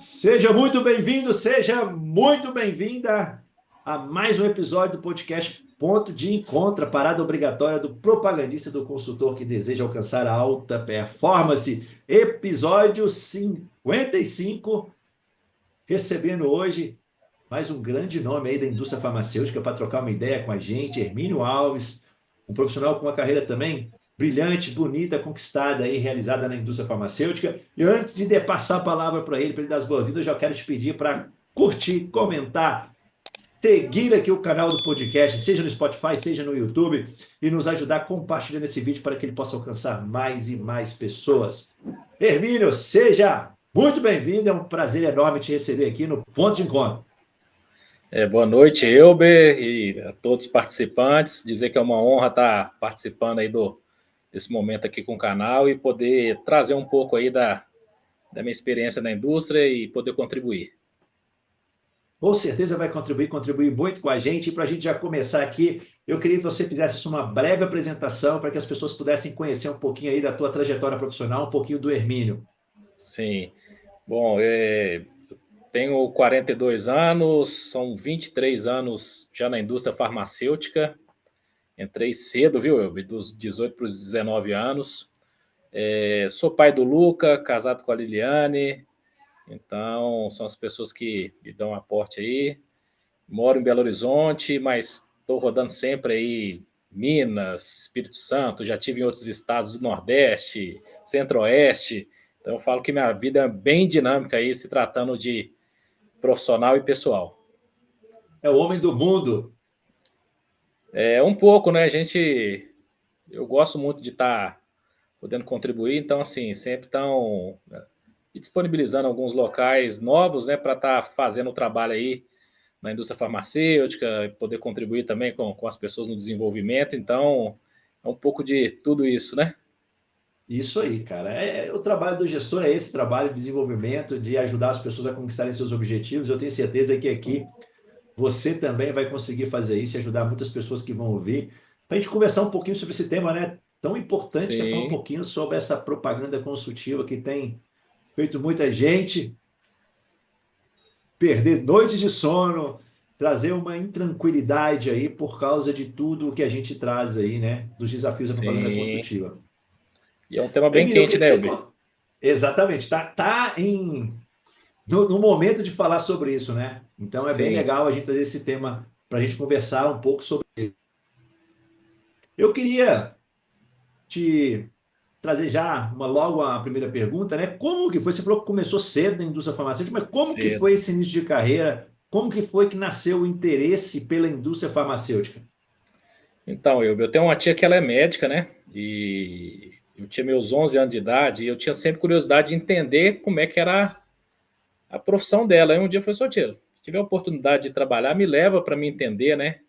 Seja muito bem-vindo, seja muito bem-vinda a mais um episódio do podcast Ponto de Encontro, a parada obrigatória do propagandista e do consultor que deseja alcançar a alta performance. Episódio 55, recebendo hoje mais um grande nome aí da indústria farmacêutica para trocar uma ideia com a gente, Hermínio Alves, um profissional com uma carreira também brilhante, bonita, conquistada e realizada na indústria farmacêutica. E antes de passar a palavra para ele dar as boas-vindas, eu já quero te pedir para curtir, comentar, seguir aqui o canal do podcast, seja no Spotify, seja no YouTube, e nos ajudar compartilhando esse vídeo para que ele possa alcançar mais e mais pessoas. Hermínio, seja muito bem-vindo, é um prazer enorme te receber aqui no Ponto de Encontro. Boa noite, Elber, e a todos os participantes. Dizer que é uma honra estar participando aí desse momento aqui com o canal e poder trazer um pouco aí da minha experiência na indústria e poder contribuir. Com certeza vai contribuir muito com a gente. E para a gente já começar aqui, eu queria que você fizesse uma breve apresentação para que as pessoas pudessem conhecer um pouquinho aí da tua trajetória profissional, um pouquinho do Hermínio. Sim. Bom, tenho 42 anos, são 23 anos já na indústria farmacêutica. Entrei cedo, viu, Elber? Dos 18 para os 19 anos. Sou pai do Luca, casado com a Liliane. Então, são as pessoas que me dão aporte aí. Moro em Belo Horizonte, mas estou rodando sempre aí Minas, Espírito Santo, já tive em outros estados do Nordeste, Centro-Oeste. Então, eu falo que minha vida é bem dinâmica aí, se tratando de profissional e pessoal. É o homem do mundo. Um pouco, né? Eu gosto muito de estar podendo contribuir, então, assim, sempre estão disponibilizando alguns locais novos, né, para estar fazendo o trabalho aí na indústria farmacêutica, poder contribuir também com as pessoas no desenvolvimento. Então, é um pouco de tudo isso, né? Isso aí, cara. O trabalho do gestor é esse trabalho de desenvolvimento, de ajudar as pessoas a conquistarem seus objetivos. Eu tenho certeza que aqui você também vai conseguir fazer isso e ajudar muitas pessoas que vão ouvir. Para a gente conversar um pouquinho sobre esse tema, né? Tão importante que é falar um Sim, pouquinho sobre essa propaganda consultiva que tem feito muita gente perder noites de sono, trazer uma intranquilidade aí por causa de tudo que a gente traz aí, né? Dos desafios da propaganda sim. consultiva. E é um tema bem Emílio, eu quente, queria que né, você. Elber? Exatamente, no momento de falar sobre isso, né? Então é bem Sim. legal a gente trazer esse tema para a gente conversar um pouco sobre ele. Eu queria te trazer já logo a primeira pergunta, né? Como que foi? Você falou que começou cedo na indústria farmacêutica, mas como que Cedo. foi esse início de carreira? Como que foi que nasceu o interesse pela indústria farmacêutica? Então, eu tenho uma tia que ela é médica, né? E eu tinha meus 11 anos de idade e eu tinha sempre curiosidade de entender como é que era a profissão dela. Aí um dia eu falei, só tia, se tiver a oportunidade de trabalhar, me leva para me entender, né?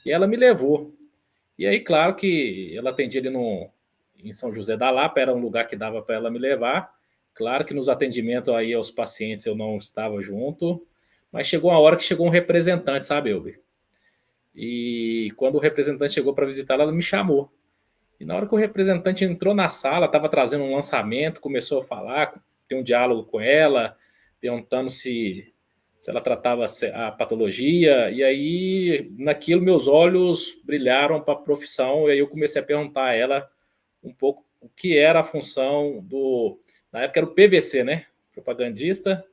E ela me levou. E aí, claro que ela atendia ali em São José da Lapa, era um lugar que dava para ela me levar. Claro que nos atendimentos aí aos pacientes eu não estava junto, mas chegou uma hora que chegou um representante, sabe, Elber? E quando o representante chegou para visitá-la, ela me chamou. E na hora que o representante entrou na sala, estava trazendo um lançamento, começou a falar, ter um diálogo com ela, perguntando se ela tratava a patologia, e aí naquilo meus olhos brilharam para a profissão, e aí eu comecei a perguntar a ela um pouco o que era a função na época era o PVC, né? Propagandista,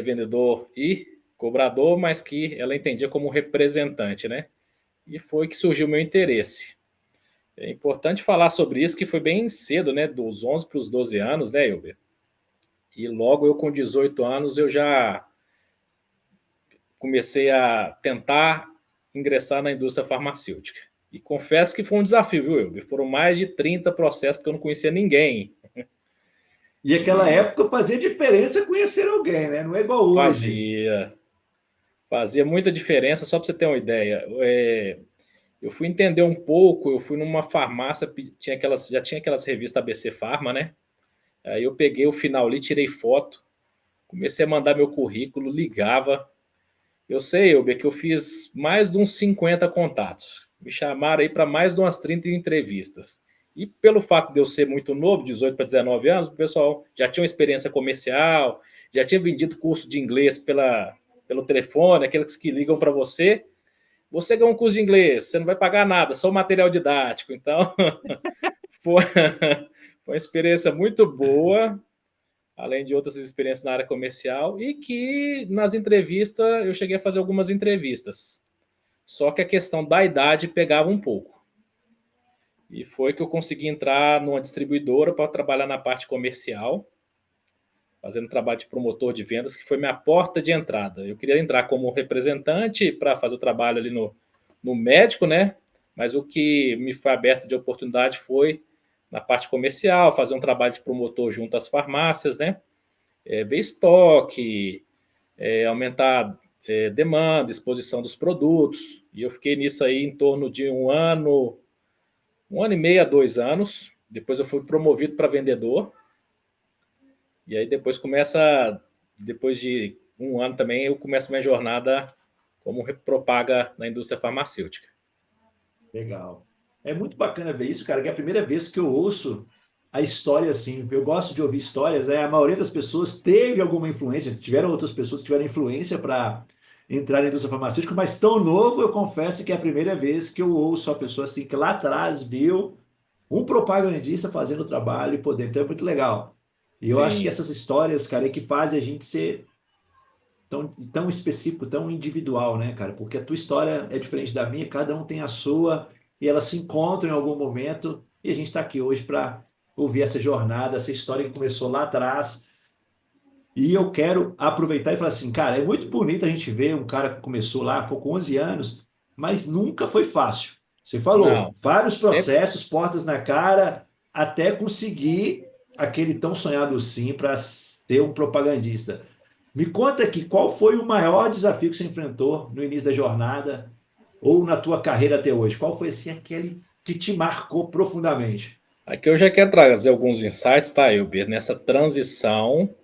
vendedor e cobrador, mas que ela entendia como representante, né? E foi que surgiu o meu interesse. É importante falar sobre isso, que foi bem cedo, né? Dos 11 para os 12 anos, né, Elber? E logo eu com 18 anos eu já comecei a tentar ingressar na indústria farmacêutica. E confesso que foi um desafio, viu, Elber? Foram mais de 30 processos, porque eu não conhecia ninguém. E aquela E época fazia diferença conhecer alguém, né? Não é igual hoje. fazia, fazia muita diferença, só para você ter uma ideia. Eu fui entender um pouco, eu fui numa farmácia, já tinha aquelas revistas ABC Farma, né? Aí eu peguei o final ali, tirei foto, comecei a mandar meu currículo, ligava. Eu sei, Elber, que eu fiz mais de uns 50 contatos. Me chamaram aí para mais de umas 30 entrevistas. E pelo fato de eu ser muito novo, 18 para 19 anos, o pessoal já tinha uma experiência comercial, já tinha vendido curso de inglês pelo telefone, aqueles que ligam para você. Você ganha um curso de inglês, você não vai pagar nada, só o material didático. Então, foi, foi uma experiência muito boa, além de outras experiências na área comercial, e que nas entrevistas, eu cheguei a fazer algumas entrevistas. Só que a questão da idade pegava um pouco. E foi que eu consegui entrar numa distribuidora para trabalhar na parte comercial, fazendo trabalho de promotor de vendas, que foi minha porta de entrada. Eu queria entrar como representante para fazer o trabalho ali no médico, né? Mas o que me foi aberto de oportunidade foi na parte comercial, fazer um trabalho de promotor junto às farmácias, né? Ver estoque, aumentar demanda, exposição dos produtos. E eu fiquei nisso aí em torno de um ano e meio a 2 anos. Depois eu fui promovido para vendedor. E aí depois de um ano também, eu começo minha jornada como propaga na indústria farmacêutica. Legal. É muito bacana ver isso, cara, que é a primeira vez que eu ouço a história assim. Eu gosto de ouvir histórias, a maioria das pessoas teve alguma influência, tiveram outras pessoas que tiveram influência para entrar na indústria farmacêutica, mas tão novo, eu confesso que é a primeira vez que eu ouço a pessoa assim, que lá atrás viu um propagandista fazendo o trabalho e poder. Então é muito legal. E eu acho que Sim, essas histórias, cara, é que fazem a gente ser tão específico, tão individual, né, cara? Porque a tua história é diferente da minha, cada um tem a sua e elas se encontram em algum momento e a gente está aqui hoje para ouvir essa jornada, essa história que começou lá atrás. E eu quero aproveitar e falar assim, cara, é muito bonito a gente ver um cara que começou lá há pouco 11 anos, mas nunca foi fácil. Você falou, não. vários Sempre. processos, portas na cara, até conseguir aquele tão sonhado sim para ser um propagandista. Me conta aqui, qual foi o maior desafio que você enfrentou no início da jornada ou na tua carreira até hoje? Qual foi assim aquele que te marcou profundamente? Aqui eu já quero trazer alguns insights, tá, Elber, nessa transição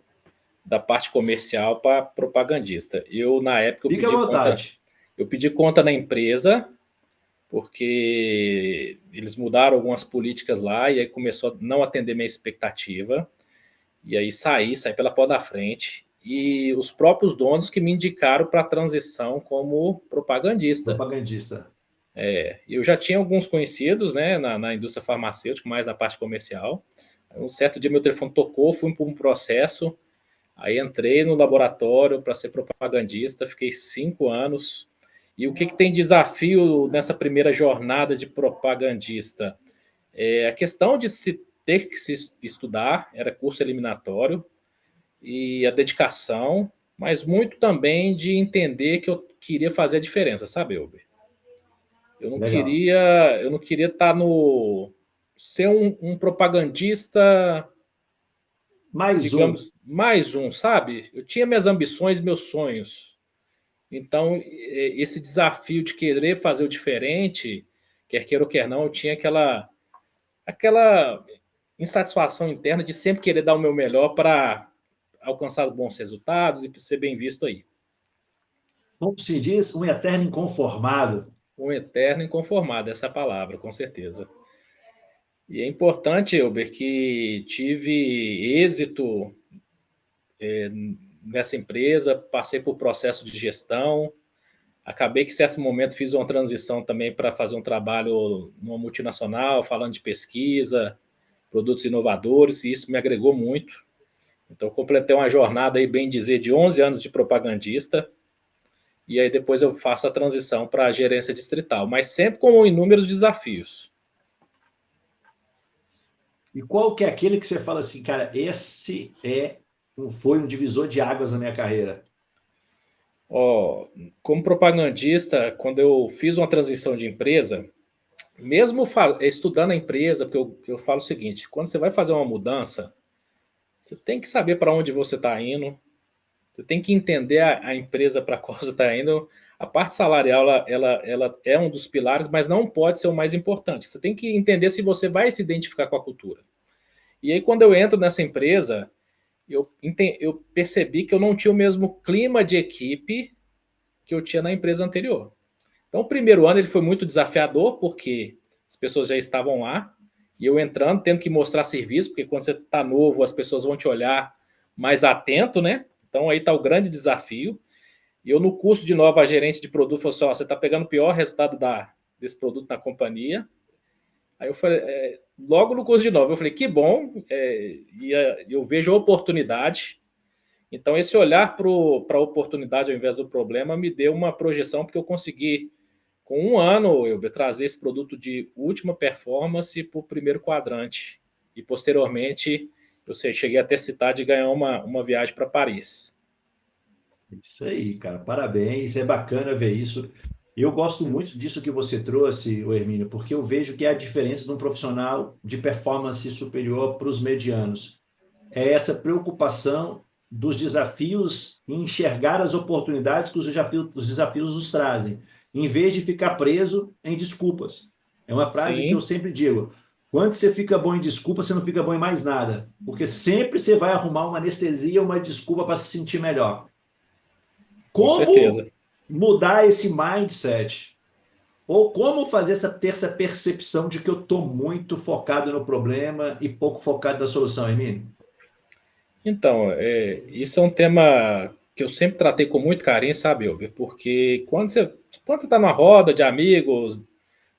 da parte comercial para propagandista. Na época, Fique à vontade. eu pedi conta na empresa, porque eles mudaram algumas políticas lá e aí começou a não atender minha expectativa. E aí saí pela porta da frente. E os próprios donos que me indicaram para a transição como propagandista. Propagandista. Eu já tinha alguns conhecidos, né, na indústria farmacêutica, mais na parte comercial. Um certo dia meu telefone tocou, fui para um processo, aí entrei no laboratório para ser propagandista, fiquei 5 anos. E o que tem desafio nessa primeira jornada de propagandista? É a questão de se ter que se estudar, era curso eliminatório, e a dedicação, mas muito também de entender que eu queria fazer a diferença, sabe, Elber? Legal. Eu não queria estar no ser um propagandista, Mais um. digamos, mais um, sabe? Eu tinha minhas ambições, meus sonhos. Então, esse desafio de querer fazer o diferente, quer queira ou quer não, eu tinha aquela insatisfação interna de sempre querer dar o meu melhor para alcançar bons resultados e ser bem visto aí. Como se diz, um eterno inconformado. Um eterno inconformado, essa é a palavra, com certeza. E é importante, Elber, que tive êxito nessa empresa, passei por processo de gestão, acabei que em certo momento fiz uma transição também para fazer um trabalho numa multinacional, falando de pesquisa, produtos inovadores, e isso me agregou muito. Então, completei uma jornada aí, bem dizer, de 11 anos de propagandista, e aí depois eu faço a transição para a gerência distrital, mas sempre com inúmeros desafios. E qual que é aquele que você fala assim, cara, foi um divisor de águas na minha carreira? Ó, como propagandista, quando eu fiz uma transição de empresa, mesmo estudando a empresa, porque eu falo o seguinte: quando você vai fazer uma mudança, você tem que saber para onde você está indo, você tem que entender a empresa para qual você está indo. A parte salarial ela é um dos pilares, mas não pode ser o mais importante. Você tem que entender se você vai se identificar com a cultura. E aí, quando eu entro nessa empresa, eu percebi que eu não tinha o mesmo clima de equipe que eu tinha na empresa anterior. Então, o primeiro ano ele foi muito desafiador, porque as pessoas já estavam lá, e eu entrando, tendo que mostrar serviço, porque quando você está novo, as pessoas vão te olhar mais atento, né? Então aí está o grande desafio. E eu, no curso de nova gerente de produto, falei assim: ó, você está pegando o pior resultado desse produto na companhia. Aí eu falei, logo no curso de nova, eu falei, que bom, eu vejo a oportunidade. Então, esse olhar para a oportunidade ao invés do problema me deu uma projeção, porque eu consegui, com um ano, eu trazer esse produto de última performance para o primeiro quadrante. E, posteriormente, eu cheguei até citar de ganhar uma viagem para Paris. Isso aí, cara. Parabéns. É bacana ver isso. Eu gosto muito disso que você trouxe, o Hermínio, porque eu vejo que é a diferença de um profissional de performance superior para os medianos. É essa preocupação dos desafios e enxergar as oportunidades que os desafios nos trazem, em vez de ficar preso em desculpas. É uma frase que eu Sim, sempre digo: quando você fica bom em desculpa, você não fica bom em mais nada, porque sempre você vai arrumar uma anestesia, uma desculpa para se sentir melhor. com Como certeza. mudar esse mindset? Ou como fazer ter essa percepção de que eu estou muito focado no problema e pouco focado na solução, Hermínio? Então, isso é um tema que eu sempre tratei com muito carinho, sabe, Elber? Porque quando você está numa roda de amigos,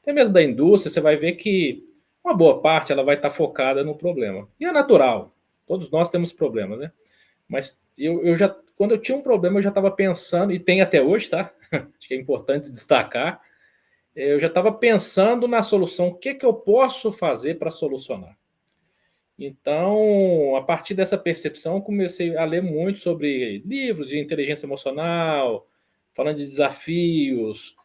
até mesmo da indústria, você vai ver que uma boa parte ela vai estar focada no problema. E é natural, todos nós temos problemas, né? Mas quando eu tinha um problema, eu já estava pensando, e tem até hoje, tá? Acho que é importante destacar, eu já estava pensando na solução, o que que eu posso fazer para solucionar. Então, a partir dessa percepção, comecei a ler muito sobre livros de inteligência emocional, falando de desafios,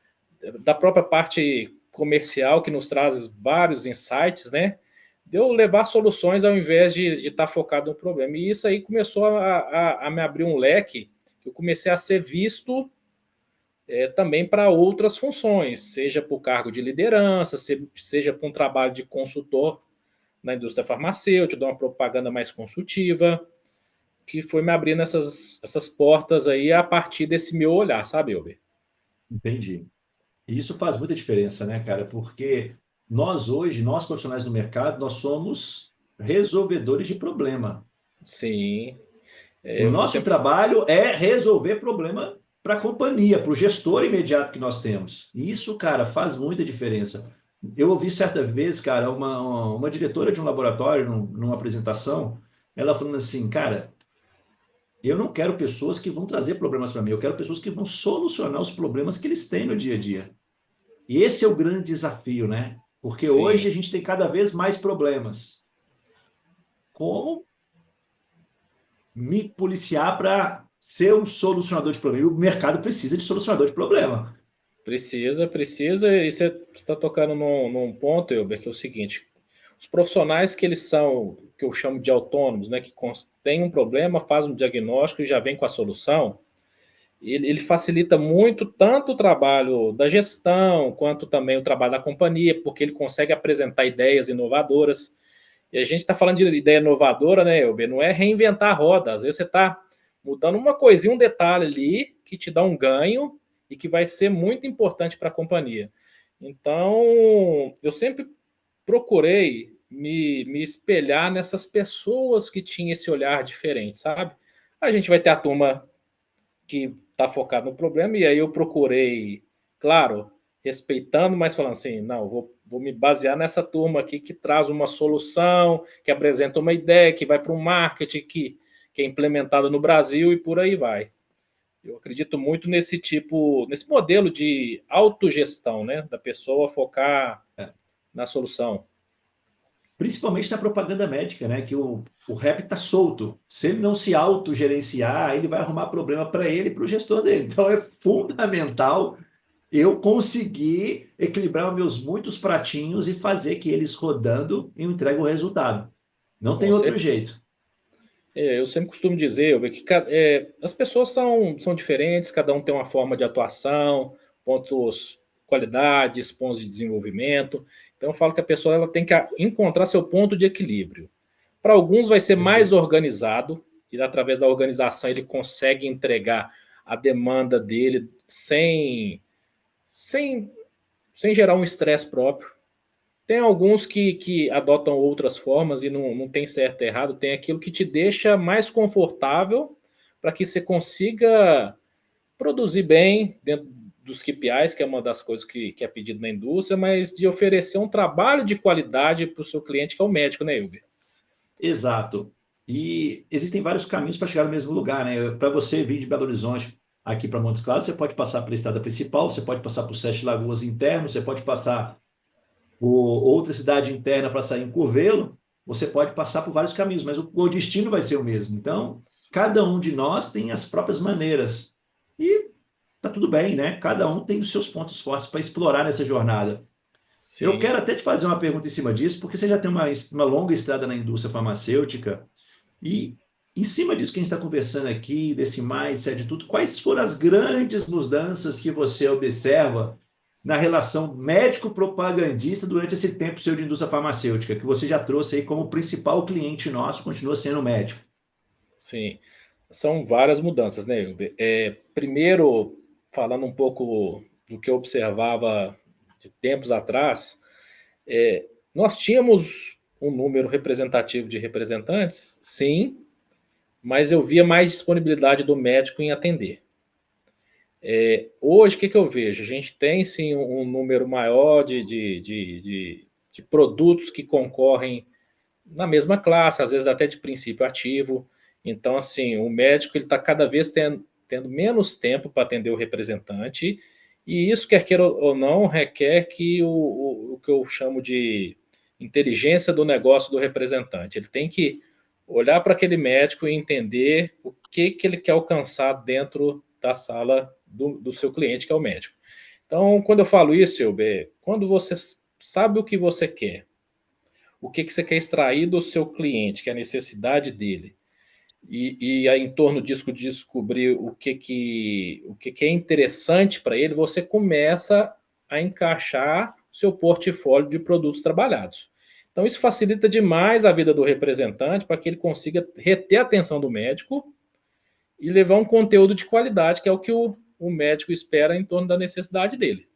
da própria parte comercial, que nos traz vários insights, né? De eu levar soluções ao invés de estar focado no problema. E isso aí começou a me abrir um leque, que eu comecei a ser visto também para outras funções, seja por cargo de liderança, seja para um trabalho de consultor na indústria farmacêutica, uma propaganda mais consultiva, que foi me abrindo essas portas aí a partir desse meu olhar, sabe, Elber? Entendi. E isso faz muita diferença, né, cara? Porque nós hoje, nós profissionais do mercado, nós somos resolvedores de problema. Sim, O eu nosso sempre. trabalho é resolver problema para a companhia, para o gestor imediato que nós temos. E isso, cara, faz muita diferença. Eu ouvi certa vez, cara, uma diretora de um laboratório, numa apresentação, ela falando assim, cara, eu não quero pessoas que vão trazer problemas para mim, eu quero pessoas que vão solucionar os problemas que eles têm no dia a dia. E esse é o grande desafio, né? Porque hoje Sim, a gente tem cada vez mais problemas. Como me policiar para ser um solucionador de problema? E o mercado precisa de solucionador de problema. precisa, e você está tocando num ponto, Elber, que é o seguinte: os profissionais que eles são, que eu chamo de autônomos, né, que têm um problema, faz um diagnóstico e já vem com a solução, ele facilita muito tanto o trabalho da gestão, quanto também o trabalho da companhia, porque ele consegue apresentar ideias inovadoras. E a gente está falando de ideia inovadora, né, Elber? Não é reinventar a roda. Às vezes você está mudando uma coisinha, um detalhe ali, que te dá um ganho e que vai ser muito importante para a companhia. Então, eu sempre procurei me espelhar nessas pessoas que tinham esse olhar diferente, sabe? A gente vai ter a turma que está focado no problema, e aí eu procurei, claro, respeitando, mas falando assim, não, vou me basear nessa turma aqui que traz uma solução, que apresenta uma ideia, que vai para um marketing que é implementada no Brasil e por aí vai. Eu acredito muito nesse modelo de autogestão, né, da pessoa focar É. na solução. Principalmente na propaganda médica, né? Que o rap está solto. Se ele não se autogerenciar, ele vai arrumar problema para ele e para o gestor dele. Então é fundamental eu conseguir equilibrar os meus muitos pratinhos e fazer que eles rodando eu entregue o resultado. Não tem Com outro certeza. jeito. Eu sempre costumo dizer, Elber, que as pessoas são diferentes, cada um tem uma forma de atuação, pontos, qualidades, pontos de desenvolvimento. Então, eu falo que a pessoa ela tem que encontrar seu ponto de equilíbrio. Para alguns vai ser mais Perfeito. organizado, e através da organização ele consegue entregar a demanda dele sem, sem gerar um estresse próprio. Tem alguns que adotam outras formas e não tem certo e errado, tem aquilo que te deixa mais confortável para que você consiga produzir bem dentro dos KPIs, que é uma das coisas que é pedido na indústria, mas de oferecer um trabalho de qualidade para o seu cliente, que é o médico, né, Hilber? Exato. E existem vários caminhos para chegar no mesmo lugar, né? Para você vir de Belo Horizonte aqui para Montes Claros, você pode passar pela estrada principal, você pode passar por Sete Lagoas interno, você pode passar por outra cidade interna para sair em Curvelo, você pode passar por vários caminhos, mas o destino vai ser o mesmo. Então, cada um de nós tem as próprias maneiras. E tá tudo bem, né? Cada um tem os seus pontos fortes para explorar nessa jornada. Eu Sim. quero até te fazer uma pergunta em cima disso, porque você já tem uma longa estrada na indústria farmacêutica, e em cima disso que a gente está conversando aqui, desse mindset de tudo, quais foram as grandes mudanças que você observa na relação médico-propagandista durante esse tempo seu de indústria farmacêutica, que você já trouxe aí como principal cliente nosso, continua sendo o médico? Sim, são várias mudanças, né, Hilber? Primeiro, falando um pouco do que eu observava de tempos atrás, nós tínhamos um número representativo de representantes, sim, mas eu via mais disponibilidade do médico em atender. Hoje, o que eu vejo? A gente tem sim um número maior de produtos que concorrem na mesma classe, às vezes até de princípio ativo. Então, assim, o médico ele está cada vez tendo menos tempo para atender o representante, e isso, quer queira ou não, requer que o que eu chamo de inteligência do negócio do representante. Ele tem que olhar para aquele médico e entender o que ele quer alcançar dentro da sala do seu cliente, que é o médico. Então, quando eu falo isso, Elber, quando você sabe o que você quer, o que você quer extrair do seu cliente, que é a necessidade dele, e aí, em torno disso descobrir o que é interessante para ele, você começa a encaixar seu portfólio de produtos trabalhados. Então isso facilita demais a vida do representante para que ele consiga reter a atenção do médico e levar um conteúdo de qualidade, que é o que o médico espera em torno da necessidade dele.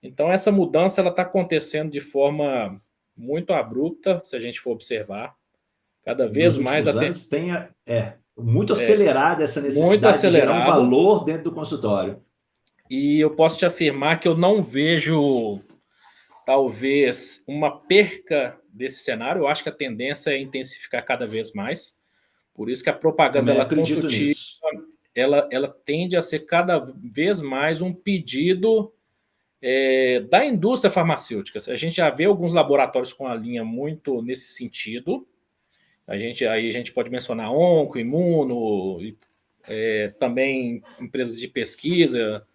Então essa mudança ela está acontecendo de forma muito abrupta, se a gente for observar, cada vez Nos mais últimos até anos tem muito acelerada essa muito necessidade de gerar um acelerado. valor dentro do consultório. E eu posso te afirmar que eu não vejo, talvez, uma perca desse cenário. Eu acho que a tendência é intensificar cada vez mais. Por isso que a propaganda Também ela acredito consultiva, nisso. ela tende a ser cada vez mais um pedido da indústria farmacêutica. A gente já vê alguns laboratórios com a linha muito nesse sentido. Aí a gente pode mencionar Onco, Imuno, também empresas de pesquisa,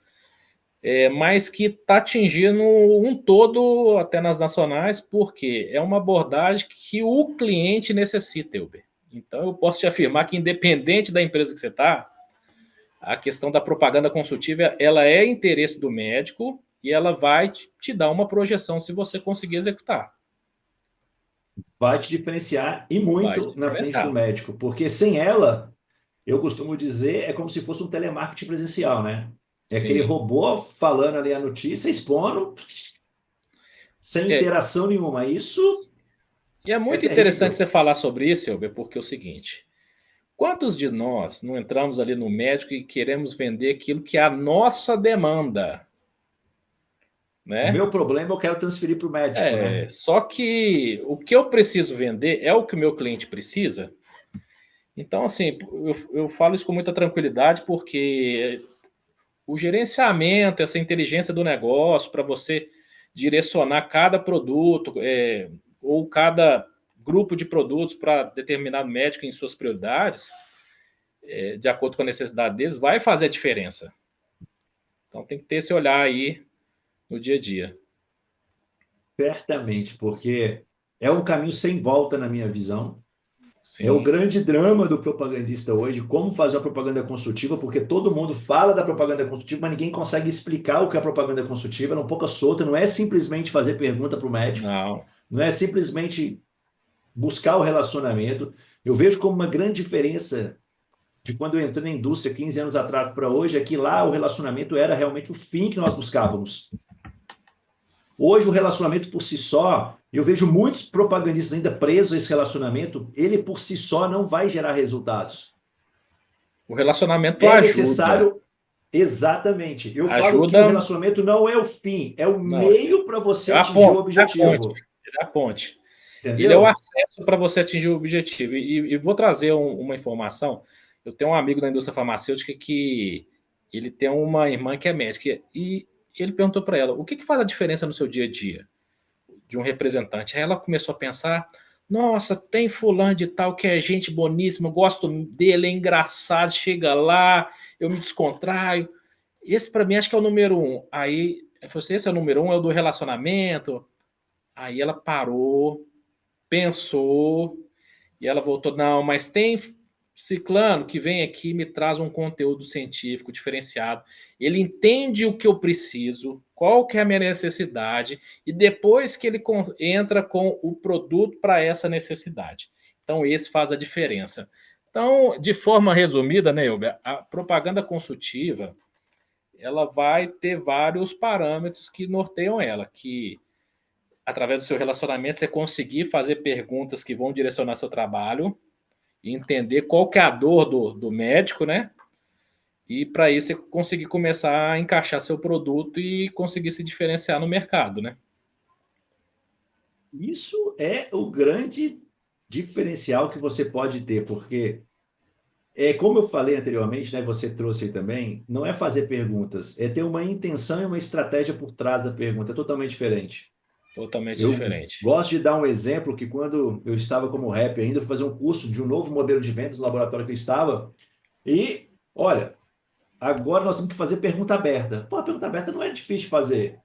mas que está atingindo um todo até nas nacionais, porque é uma abordagem que o cliente necessita, Elber. Então eu posso te afirmar que independente da empresa que você está, a questão da propaganda consultiva ela é interesse do médico e ela vai te dar uma projeção se você conseguir executar. Vai te diferenciar e Vai te muito na frente do diferenciar. médico, porque sem ela, eu costumo dizer, é como se fosse um telemarketing presencial, né? É aquele Sim. robô falando ali a notícia, expondo, sem É, interação nenhuma. Isso e é é muito interessante terrível. você falar sobre isso, Elber, porque é o seguinte: quantos de nós não entramos ali no médico e queremos vender aquilo que é a nossa demanda, O né? meu problema eu quero transferir para o médico, né? Só que o que eu preciso vender é o que o meu cliente precisa. Então, assim, eu falo isso com muita tranquilidade porque o gerenciamento, essa inteligência do negócio para você direcionar cada produto ou cada grupo de produtos para determinado médico em suas prioridades, de acordo com a necessidade deles, vai fazer a diferença. Então tem que ter esse olhar aí no dia a dia. Certamente, porque é um caminho sem volta na minha visão. É o Sim, grande drama do propagandista hoje, como fazer a propaganda consultiva, porque todo mundo fala da propaganda consultiva, mas ninguém consegue explicar o que é a propaganda consultiva, ela é um pouco solta, não é simplesmente fazer pergunta para o médico, não, não é simplesmente buscar o relacionamento. Eu vejo como uma grande diferença de quando eu entrei na indústria 15 anos atrás para hoje, é que lá o relacionamento era realmente o fim que nós buscávamos. Hoje, o relacionamento por si só, eu vejo muitos propagandistas ainda presos a esse relacionamento, ele por si só não vai gerar resultados. O relacionamento É ajuda. necessário, exatamente. Eu falo que o Ajuda. relacionamento não é o fim, é o Não, meio para você é a atingir o ponte, é a ponte. objetivo. É a ponte. Ele é o Entendeu? acesso para você atingir o objetivo. E vou trazer uma informação. Eu tenho um amigo da indústria farmacêutica que ele tem uma irmã que é médica. E ele perguntou para ela: o que faz a diferença no seu dia a dia de um representante? Aí ela começou a pensar: nossa, tem fulano de tal que é gente boníssima, eu gosto dele, é engraçado, chega lá, eu me descontraio. Esse para mim acho que é o número um. Aí eu falei assim, esse é o número um, é o do relacionamento. Aí ela parou, pensou, e ela voltou, não, mas tem ciclano que vem aqui e me traz um conteúdo científico diferenciado. Ele entende o que eu preciso, qual que é a minha necessidade, e depois que ele entra com o produto para essa necessidade. Então, esse faz a diferença. Então, de forma resumida, né, Elber, a propaganda consultiva, ela vai ter vários parâmetros que norteiam ela, que através do seu relacionamento você conseguir fazer perguntas que vão direcionar seu trabalho e entender qual que é a dor do médico, né? E para isso você conseguir começar a encaixar seu produto e conseguir se diferenciar no mercado, né? Isso é o grande diferencial que você pode ter, porque como eu falei anteriormente, né, você trouxe aí também, não é fazer perguntas, é ter uma intenção e uma estratégia por trás da pergunta, é totalmente diferente. Totalmente Eu diferente. gosto de dar um exemplo que quando eu estava como rap ainda, fui fazer um curso de um novo modelo de vendas no laboratório que eu estava, e olha, agora nós temos que fazer pergunta aberta. Pô, a pergunta aberta não é difícil de fazer.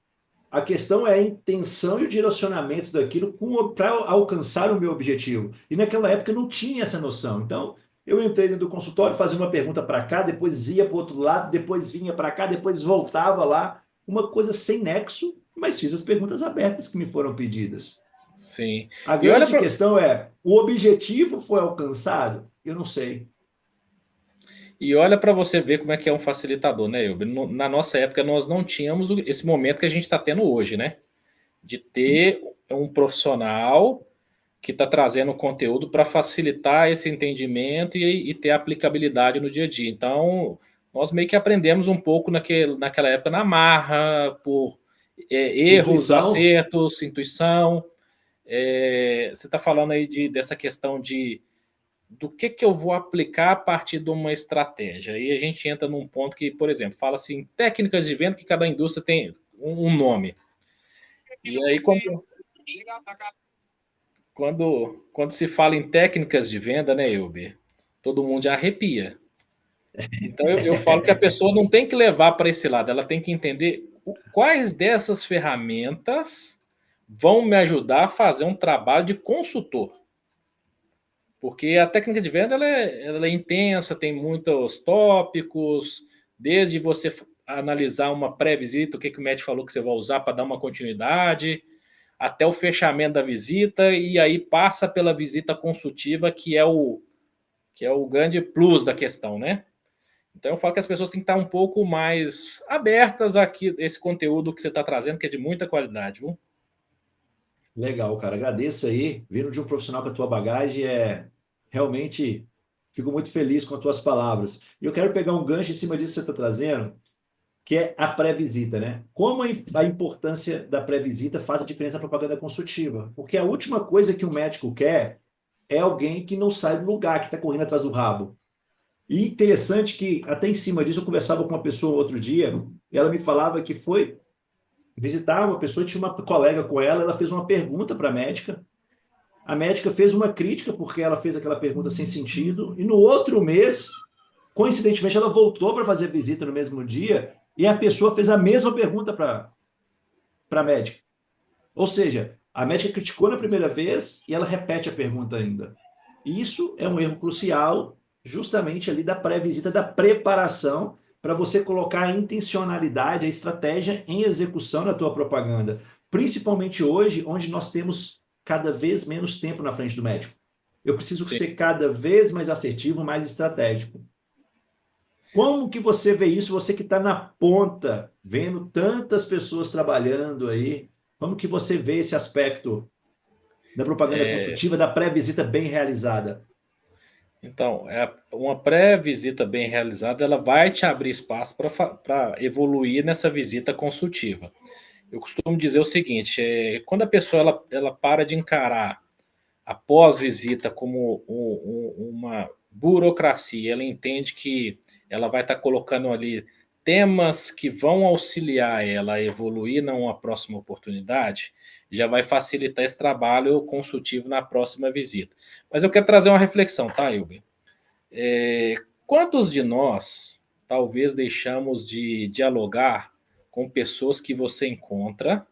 A questão é a intenção e o direcionamento daquilo para alcançar o meu objetivo. E naquela época eu não tinha essa noção. Então, eu entrei dentro do consultório, fazia uma pergunta para cá, depois ia para o outro lado, depois vinha para cá, depois voltava lá. Uma coisa sem nexo, mas fiz as perguntas abertas que me foram pedidas. Sim. A E olha grande para questão é: o objetivo foi alcançado? Eu não sei. você ver como é que é um facilitador, né, Elber? Na nossa época nós não tínhamos esse momento que a gente está tendo hoje, né? De ter um profissional que está trazendo conteúdo para facilitar esse entendimento e ter aplicabilidade no dia a dia. Então, nós meio que aprendemos um pouco naquela época na marra, por erros, Intuição. acertos, intuição. Você está falando aí dessa questão de do que eu vou aplicar a partir de uma estratégia. E a gente entra num ponto que, por exemplo, fala assim, técnicas de venda que cada indústria tem um nome. E aí, quando se fala em técnicas de venda, né, Elber? Todo mundo já arrepia. Então eu falo que a pessoa não tem que levar para esse lado, ela tem que entender quais dessas ferramentas vão me ajudar a fazer um trabalho de consultor. Porque a técnica de venda ela é intensa, tem muitos tópicos, desde você analisar uma pré-visita, o que o médico falou que você vai usar para dar uma continuidade, até o fechamento da visita, e aí passa pela visita consultiva, que é o grande plus da questão, né? Então eu falo que as pessoas têm que estar um pouco mais abertas a esse conteúdo que você está trazendo, que é de muita qualidade, viu? Legal, cara. Agradeço aí. Vindo de um profissional com a tua bagagem, realmente fico muito feliz com as tuas palavras. E eu quero pegar um gancho em cima disso que você está trazendo, que é a pré-visita, né? Como a importância da pré-visita faz a diferença na propaganda consultiva. Porque a última coisa que o médico quer é alguém que não sai do lugar, que está correndo atrás do rabo. E interessante que, até em cima disso, eu conversava com uma pessoa outro dia, e ela me falava que foi visitar uma pessoa, tinha uma colega com ela, ela fez uma pergunta para a médica fez uma crítica porque ela fez aquela pergunta sem sentido, e no outro mês, coincidentemente, ela voltou para fazer visita no mesmo dia, e a pessoa fez a mesma pergunta para a médica. Ou seja, a médica criticou na primeira vez e ela repete a pergunta ainda. E isso é um erro crucial, justamente ali da pré-visita, da preparação, para você colocar a intencionalidade, a estratégia em execução na tua propaganda. Principalmente hoje, onde nós temos cada vez menos tempo na frente do médico. Eu preciso Sim. ser cada vez mais assertivo, mais estratégico. Como que você vê isso, você que está na ponta, vendo tantas pessoas trabalhando aí? Como que você vê esse aspecto da propaganda consultiva, da pré-visita bem realizada? Então, uma pré-visita bem realizada, ela vai te abrir espaço para evoluir nessa visita consultiva. Eu costumo dizer o seguinte, quando a pessoa ela para de encarar a pós-visita como uma burocracia, ela entende que ela vai estar colocando ali temas que vão auxiliar ela a evoluir numa próxima oportunidade, já vai facilitar esse trabalho consultivo na próxima visita. Mas eu quero trazer uma reflexão, tá, Ilber? Quantos de nós talvez deixamos de dialogar com pessoas que você encontra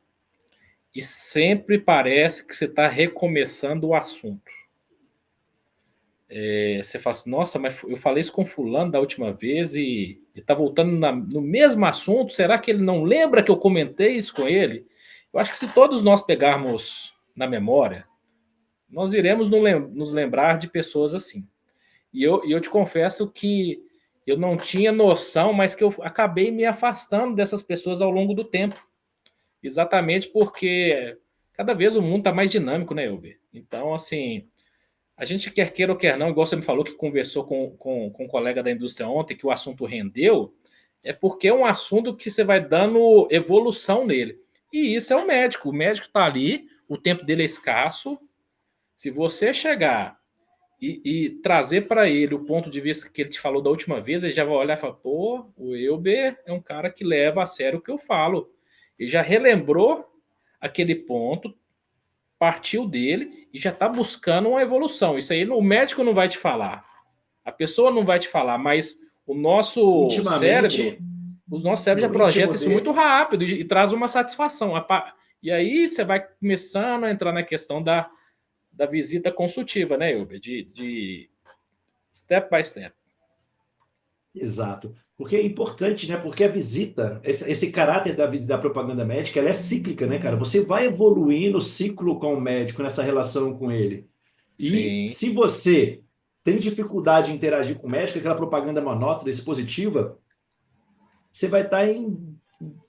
e sempre parece que você está recomeçando o assunto? Você fala assim, nossa, mas eu falei isso com fulano da última vez e está voltando no mesmo assunto, será que ele não lembra que eu comentei isso com ele? Eu acho que se todos nós pegarmos na memória, nós iremos nos lembrar de pessoas assim. E eu te confesso que eu não tinha noção, mas que eu acabei me afastando dessas pessoas ao longo do tempo. Exatamente porque cada vez o mundo está mais dinâmico, né, Elber? Então, assim, a gente quer queira ou quer não, igual você me falou que conversou com um colega da indústria ontem, que o assunto rendeu, é porque é um assunto que você vai dando evolução nele. E isso é o médico. O médico está ali, o tempo dele é escasso. Se você chegar e trazer para ele o ponto de vista que ele te falou da última vez, ele já vai olhar e falar, pô, o Elber é um cara que leva a sério o que eu falo. Ele já relembrou aquele ponto, partiu dele e já está buscando uma evolução. Isso aí o médico não vai te falar, a pessoa não vai te falar, mas o nosso Intimamente, cérebro já no íntimo projeta isso muito dele, rápido e traz uma satisfação. E aí você vai começando a entrar na questão da visita consultiva, né, Elber? De step by step. exato. Porque é importante, né? Porque a visita, esse caráter da propaganda médica, ela é cíclica, né, cara? Você vai evoluir no ciclo com o médico, nessa relação com ele. E Sim, se você tem dificuldade em interagir com o médico, aquela propaganda monótona, expositiva, você vai estar em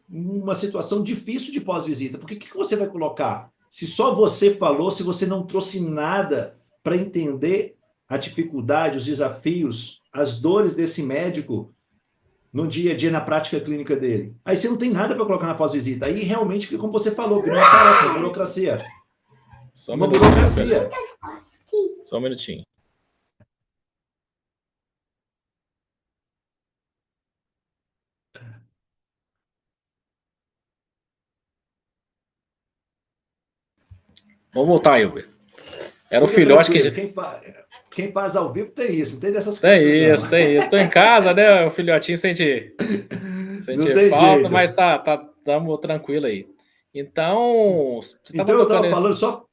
uma situação difícil de pós-visita. Porque o que você vai colocar? Se só você falou, se você não trouxe nada para entender a dificuldade, os desafios, as dores desse médico no dia a dia, na prática clínica dele. Aí você não tem nada para colocar na pós-visita. Aí realmente fica como você falou, vira uma tarefa, uma burocracia. só um Uma minutinho, burocracia. só um minutinho. Vamos voltar, Elber. Era o Fica filhote que... tranquilo. Quem faz ao vivo tem isso, não tem dessas Tem coisas, não. isso, tem isso. Estou em casa, né? O filhotinho Não sente tem falta, jeito. mas estamos tranquilo aí. Então, você estava Então, eu tocando estava aí. falando só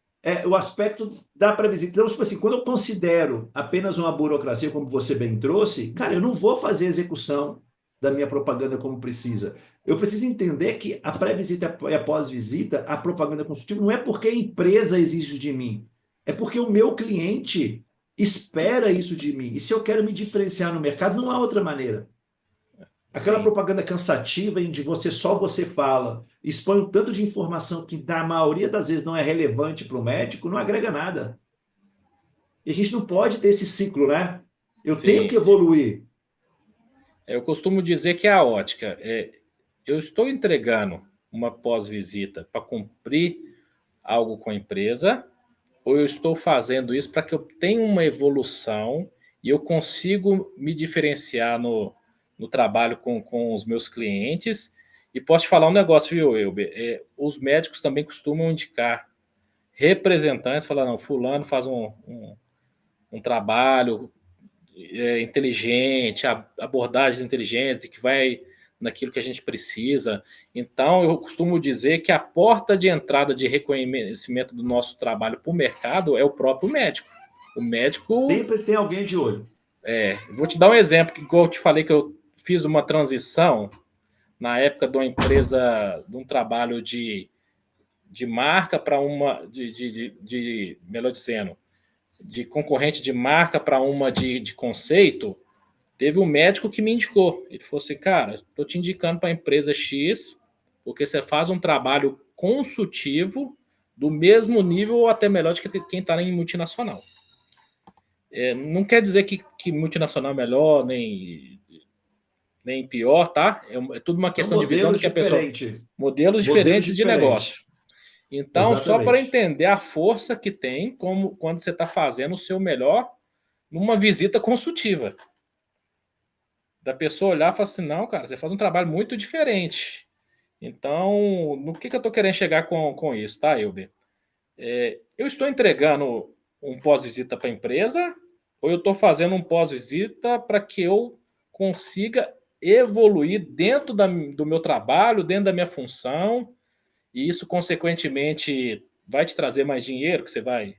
o aspecto da previsão. Então, tipo assim, quando eu considero apenas uma burocracia, como você bem trouxe, cara, eu não vou fazer a execução da minha propaganda como precisa. Eu preciso entender que a pré-visita e a pós-visita, a propaganda consultiva, não é porque a empresa exige de mim, é porque o meu cliente espera isso de mim. E se eu quero me diferenciar no mercado, não há outra maneira. Aquela Sim, propaganda cansativa em de você fala, expõe um tanto de informação que na maioria das vezes não é relevante para o médico, não agrega nada. E a gente não pode ter esse ciclo, né? Eu tenho que sim. evoluir. Eu costumo dizer que a ótica eu estou entregando uma pós-visita para cumprir algo com a empresa, ou eu estou fazendo isso para que eu tenha uma evolução e eu consigo me diferenciar no trabalho com os meus clientes. E posso te falar um negócio, viu, Elber? Os médicos também costumam indicar representantes, falar, não, fulano faz um trabalho inteligente, abordagens inteligentes, que vai naquilo que a gente precisa. Então, eu costumo dizer que a porta de entrada de reconhecimento do nosso trabalho para o mercado é o próprio médico. O médico, Sempre tem alguém de olho. vou te dar um exemplo, que igual eu te falei que eu fiz uma transição na época de uma empresa, de um trabalho de marca para uma, melhor dizendo, de concorrente de marca para uma de conceito. Teve um médico que me indicou. Ele falou assim, cara, estou te indicando para a empresa X, porque você faz um trabalho consultivo do mesmo nível ou até melhor do que quem está em multinacional. Não quer dizer que multinacional é melhor, nem pior, tá? É tudo uma questão de visão do que a pessoa... Modelos diferentes de negócio. Então, exatamente. Só para entender a força que tem quando você está fazendo o seu melhor numa visita consultiva. Da pessoa olhar e falar assim, não, cara, você faz um trabalho muito diferente. Então, no que eu estou querendo chegar com isso, tá, Elber? Eu estou entregando um pós-visita para a empresa ou eu estou fazendo um pós-visita para que eu consiga evoluir dentro do meu trabalho, dentro da minha função, e isso, consequentemente, vai te trazer mais dinheiro, que você vai,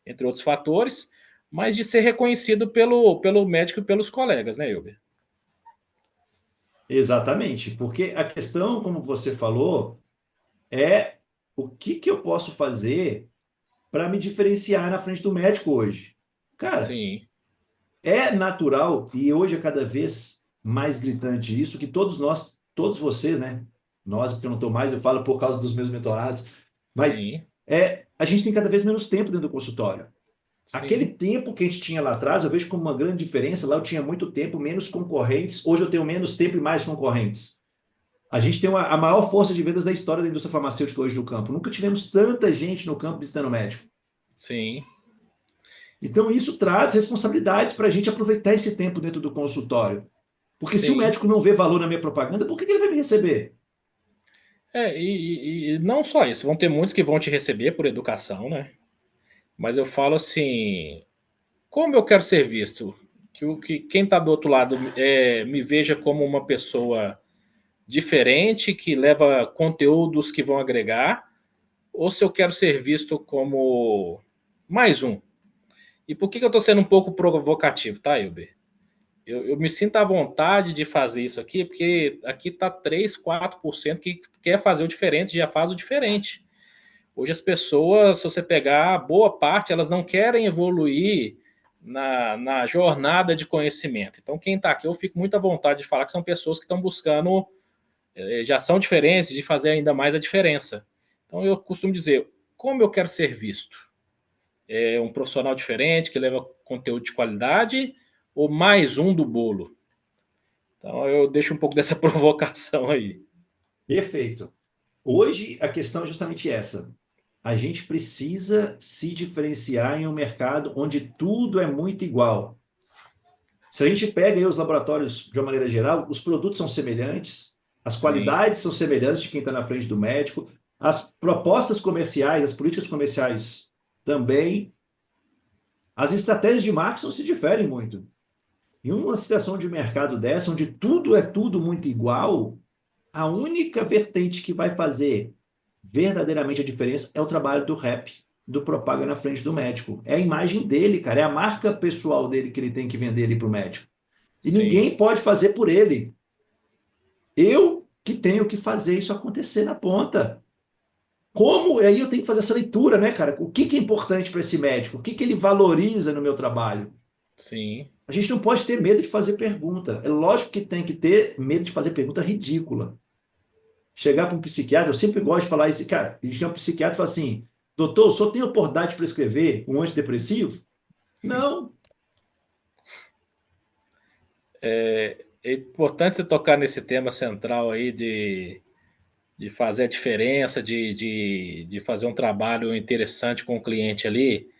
entre outros fatores, mas de ser reconhecido pelo médico e pelos colegas, né, Elber? Exatamente, porque a questão, como você falou, é o que eu posso fazer para me diferenciar na frente do médico hoje. Cara, sim, é natural, e hoje é cada vez mais gritante isso, que todos nós, todos vocês, né? Nós, porque eu não estou mais, eu falo por causa dos meus mentorados, mas sim, a gente tem cada vez menos tempo dentro do consultório. Aquele sim. tempo que a gente tinha lá atrás, eu vejo como uma grande diferença. Lá eu tinha muito tempo, menos concorrentes. Hoje eu tenho menos tempo e mais concorrentes. A gente tem a maior força de vendas da história da indústria farmacêutica hoje no campo. Nunca tivemos tanta gente no campo visitando médico. Sim. Então isso traz responsabilidades para a gente aproveitar esse tempo dentro do consultório. Porque se o Sim. médico não vê valor na minha propaganda, por que ele vai me receber? E não só isso, vão ter muitos que vão te receber por educação, né? Mas eu falo assim, como eu quero ser visto? Que quem está do outro lado me veja como uma pessoa diferente, que leva conteúdos que vão agregar, ou se eu quero ser visto como mais um. E por que eu estou sendo um pouco provocativo, tá, Elber? Eu me sinto à vontade de fazer isso aqui, porque aqui está 3, 4% que quer fazer o diferente, já faz o diferente. Hoje as pessoas, se você pegar boa parte, elas não querem evoluir na jornada de conhecimento. Então, quem está aqui, eu fico muito à vontade de falar que são pessoas que estão buscando, já são diferentes, de fazer ainda mais a diferença. Então, eu costumo dizer, como eu quero ser visto? É um profissional diferente, que leva conteúdo de qualidade, ou mais um do bolo? Então, eu deixo um pouco dessa provocação aí. Perfeito. Hoje a questão é justamente essa. A gente precisa se diferenciar em um mercado onde tudo é muito igual. Se a gente pega aí os laboratórios de uma maneira geral, os produtos são semelhantes, as Sim, qualidades são semelhantes de quem está na frente do médico, as propostas comerciais, as políticas comerciais também, as estratégias de marketing não se diferem muito. Em uma situação de mercado dessa, onde tudo é tudo muito igual, a única vertente que vai fazer verdadeiramente a diferença é o trabalho do rep, do propaga na frente do médico. É a imagem dele, cara, é a marca pessoal dele que ele tem que vender ali para o médico. E sim, ninguém pode fazer por ele. Eu que tenho que fazer isso acontecer na ponta. Como? Aí eu tenho que fazer essa leitura, né, cara? O que é importante para esse médico? O que ele valoriza no meu trabalho? sim. A gente não pode ter medo de fazer pergunta. É lógico que tem que ter medo de fazer pergunta ridícula. Chegar para um psiquiatra, eu sempre gosto de falar isso, cara. A gente tem um psiquiatra e fala assim: doutor, só tem oportunidade de prescrever um antidepressivo? Não. É importante você tocar nesse tema central aí de fazer a diferença, de fazer um trabalho interessante com o cliente ali,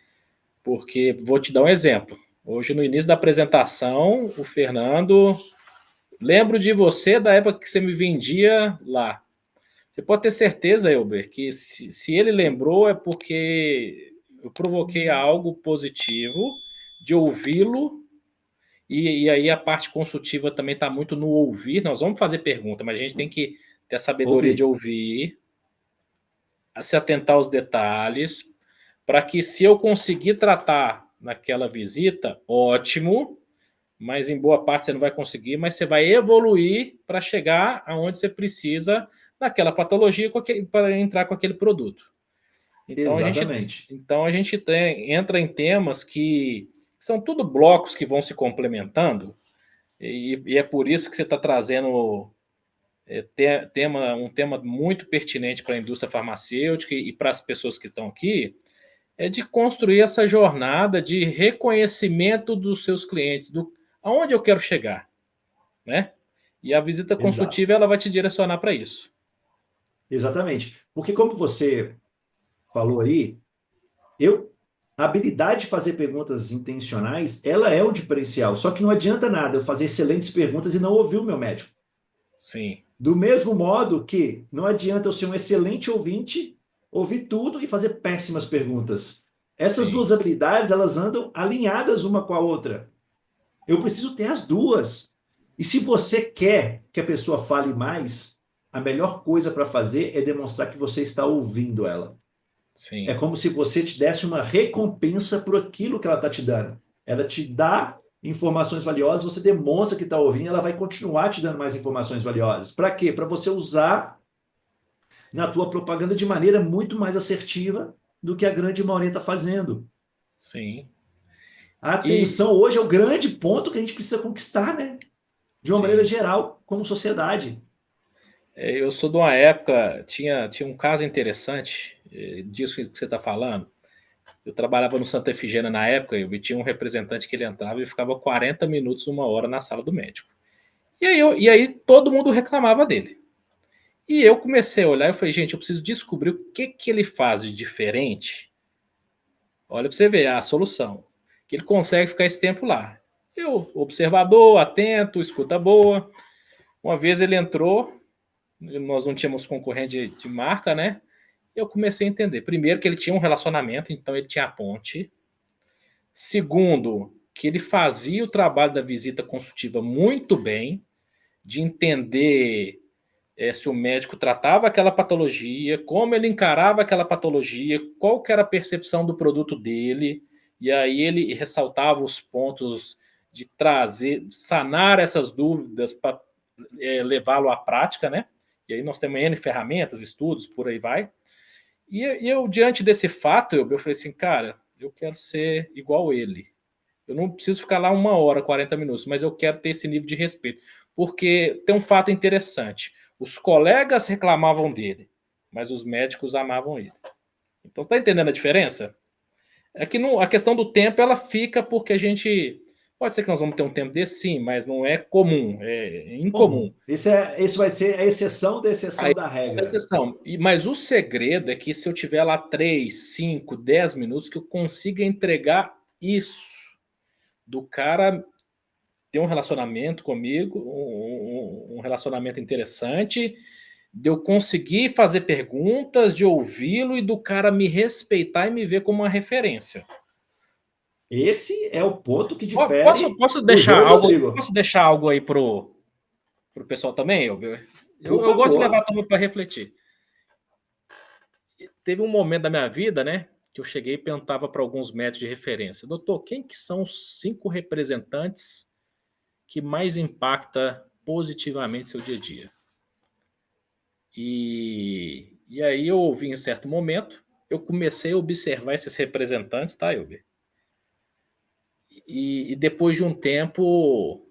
porque vou te dar um exemplo. Hoje, no início da apresentação, o Fernando, lembro de você da época que você me vendia lá. Você pode ter certeza, Elber, que se ele lembrou é porque eu provoquei algo positivo de ouvi-lo. E aí a parte consultiva também está muito no ouvir. Nós vamos fazer pergunta, mas a gente tem que ter a sabedoria de Ouvir. ouvir, a se atentar aos detalhes, para que se eu conseguir tratar naquela visita, ótimo, mas em boa parte você não vai conseguir, mas você vai evoluir para chegar aonde você precisa naquela patologia para entrar com aquele produto. Então Exatamente. a gente entra em temas que são tudo blocos que vão se complementando, e é por isso que você está trazendo um tema muito pertinente para a indústria farmacêutica e para as pessoas que estão aqui, é de construir essa jornada de reconhecimento dos seus clientes, aonde eu quero chegar, né? E a visita Exato. consultiva ela vai te direcionar para isso. Exatamente. Porque como você falou aí, a habilidade de fazer perguntas intencionais, ela é um diferencial. Só que não adianta nada eu fazer excelentes perguntas e não ouvir o meu médico. Sim. Do mesmo modo que não adianta eu ser um excelente ouvinte, ouvir tudo e fazer péssimas perguntas. Essas Sim. duas habilidades, elas andam alinhadas uma com a outra. Eu preciso ter as duas. E se você quer que a pessoa fale mais, a melhor coisa para fazer é demonstrar que você está ouvindo ela. É Sim. como se você te desse uma recompensa por aquilo que ela está te dando. Ela te dá informações valiosas, você demonstra que está ouvindo, ela vai continuar te dando mais informações valiosas. Para quê? Para você usar na tua propaganda de maneira muito mais assertiva do que a grande maioria está fazendo. Sim. A E atenção hoje é o grande ponto que a gente precisa conquistar, né? De uma maneira sim. geral, como sociedade. Eu sou de uma época, tinha um caso interessante disso que você está falando. Eu trabalhava no Santa Efigênia na época e tinha um representante que ele entrava e ficava 40 minutos, uma hora na sala do médico. E aí todo mundo reclamava dele. E eu comecei a olhar e falei, gente, eu preciso descobrir o que, que ele faz de diferente. Olha para você ver a solução. Que ele consegue ficar esse tempo lá. Eu, observador, atento, escuta boa. Uma vez ele entrou, nós não tínhamos concorrente de marca, né? Eu comecei a entender. Primeiro, que ele tinha um relacionamento, então ele tinha a ponte. Segundo, que ele fazia o trabalho da visita consultiva muito bem, de entender se o médico tratava aquela patologia, como ele encarava aquela patologia, qual que era a percepção do produto dele, e aí ele ressaltava os pontos de trazer, sanar essas dúvidas para levá-lo à prática, né? E aí nós temos N ferramentas, estudos, por aí vai. E eu, diante desse fato, eu falei assim, cara, eu quero ser igual ele. Eu não preciso ficar lá uma hora, 40 minutos, mas eu quero ter esse nível de respeito. Porque tem um fato interessante. Os colegas reclamavam dele, mas os médicos amavam ele. Então, está entendendo a diferença? É que a questão do tempo ela fica porque a gente. Pode ser que nós vamos ter um tempo desse, sim, mas não é comum, é incomum. Comum. Isso vai ser a exceção da Aí, exceção da é regra. exceção. Mas o segredo é que se eu tiver lá 3, 5, 10 minutos, que eu consiga entregar isso. Do cara ter um relacionamento comigo, um relacionamento interessante, de eu conseguir fazer perguntas, de ouvi-lo e do cara me respeitar e me ver como uma referência. Esse é o ponto que Posso, difere posso o deixar João e o algo, Rodrigo. posso deixar algo aí pro pessoal também? Por Eu gosto de levar favor. a para refletir. Teve um momento da minha vida, né, que eu cheguei e perguntava para alguns médicos de referência, doutor, quem que são os 5 representantes que mais impacta positivamente seu dia a dia? E aí eu ouvi em certo momento, eu comecei a observar esses representantes, tá, Elber? E depois de um tempo,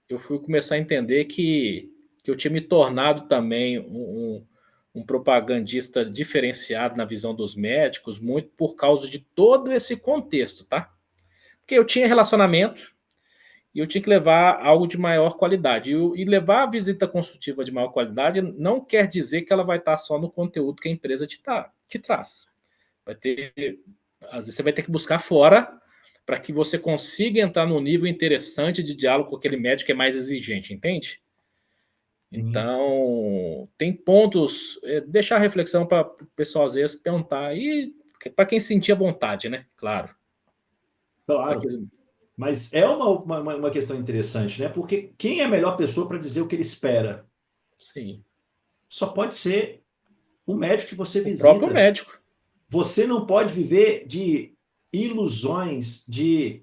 eu fui começar a entender que eu tinha me tornado também um propagandista diferenciado na visão dos médicos, muito por causa de todo esse contexto, tá? Porque eu tinha relacionamento, e eu tinha que levar algo de maior qualidade. E levar a visita consultiva de maior qualidade não quer dizer que ela vai estar só no conteúdo que a empresa te traz. Vai ter, às vezes você vai ter que buscar fora para que você consiga entrar num nível interessante de diálogo com aquele médico que é mais exigente, entende? Sim, Então, tem pontos, deixar a reflexão para o pessoal às vezes perguntar, e para quem sentir a vontade, né? Claro. Para que, claro. Mas é uma questão interessante, né? Porque quem é a melhor pessoa para dizer o que ele espera? sim, Só pode ser o médico que você o próprio visita. médico. Você não pode viver de ilusões, de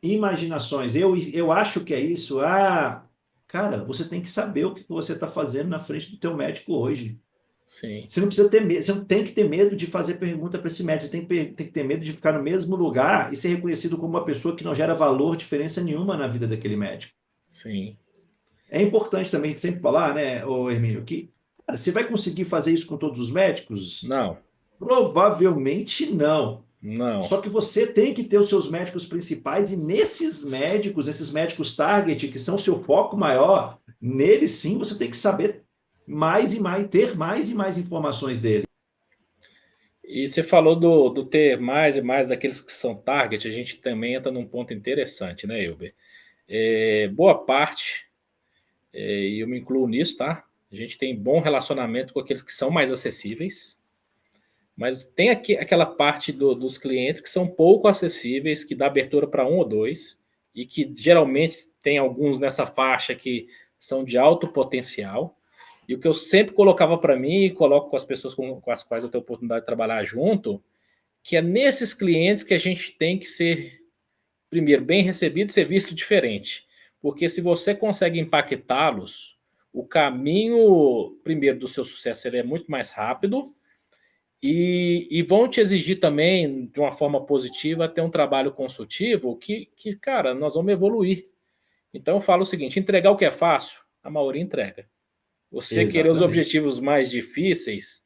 imaginações. Eu acho que é isso. Ah, cara, você tem que saber o que você está fazendo na frente do teu médico hoje. Sim, Você não precisa ter medo, você não tem que ter medo de fazer pergunta para esse médico. Você tem que ter medo de ficar no mesmo lugar e ser reconhecido como uma pessoa que não gera valor, diferença nenhuma na vida daquele médico. sim. é importante também sempre falar, né, ô Hermínio, que cara, você vai conseguir fazer isso com todos os médicos? Não, Provavelmente não. não. Só que você tem que ter os seus médicos principais e nesses médicos, esses médicos target, que são o seu foco maior, neles sim você tem que saber mais e mais, ter mais e mais informações dele. E você falou do ter mais e mais daqueles que são target, a gente também entra num ponto interessante, né, Elber? Boa parte, e eu me incluo nisso, tá? A gente tem bom relacionamento com aqueles que são mais acessíveis, mas tem aqui, aquela parte dos clientes que são pouco acessíveis, que dá abertura para um ou dois, e que geralmente tem alguns nessa faixa que são de alto potencial. E o que eu sempre colocava para mim, e coloco com as pessoas com as quais eu tenho a oportunidade de trabalhar junto, que é nesses clientes que a gente tem que ser, primeiro, bem recebido e ser visto diferente. Porque se você consegue impactá-los, o caminho, primeiro, do seu sucesso ele é muito mais rápido e vão te exigir também, de uma forma positiva, ter um trabalho consultivo que, cara, nós vamos evoluir. Então eu falo o seguinte, entregar o que é fácil, a maioria entrega. Você querer os Exatamente. objetivos mais difíceis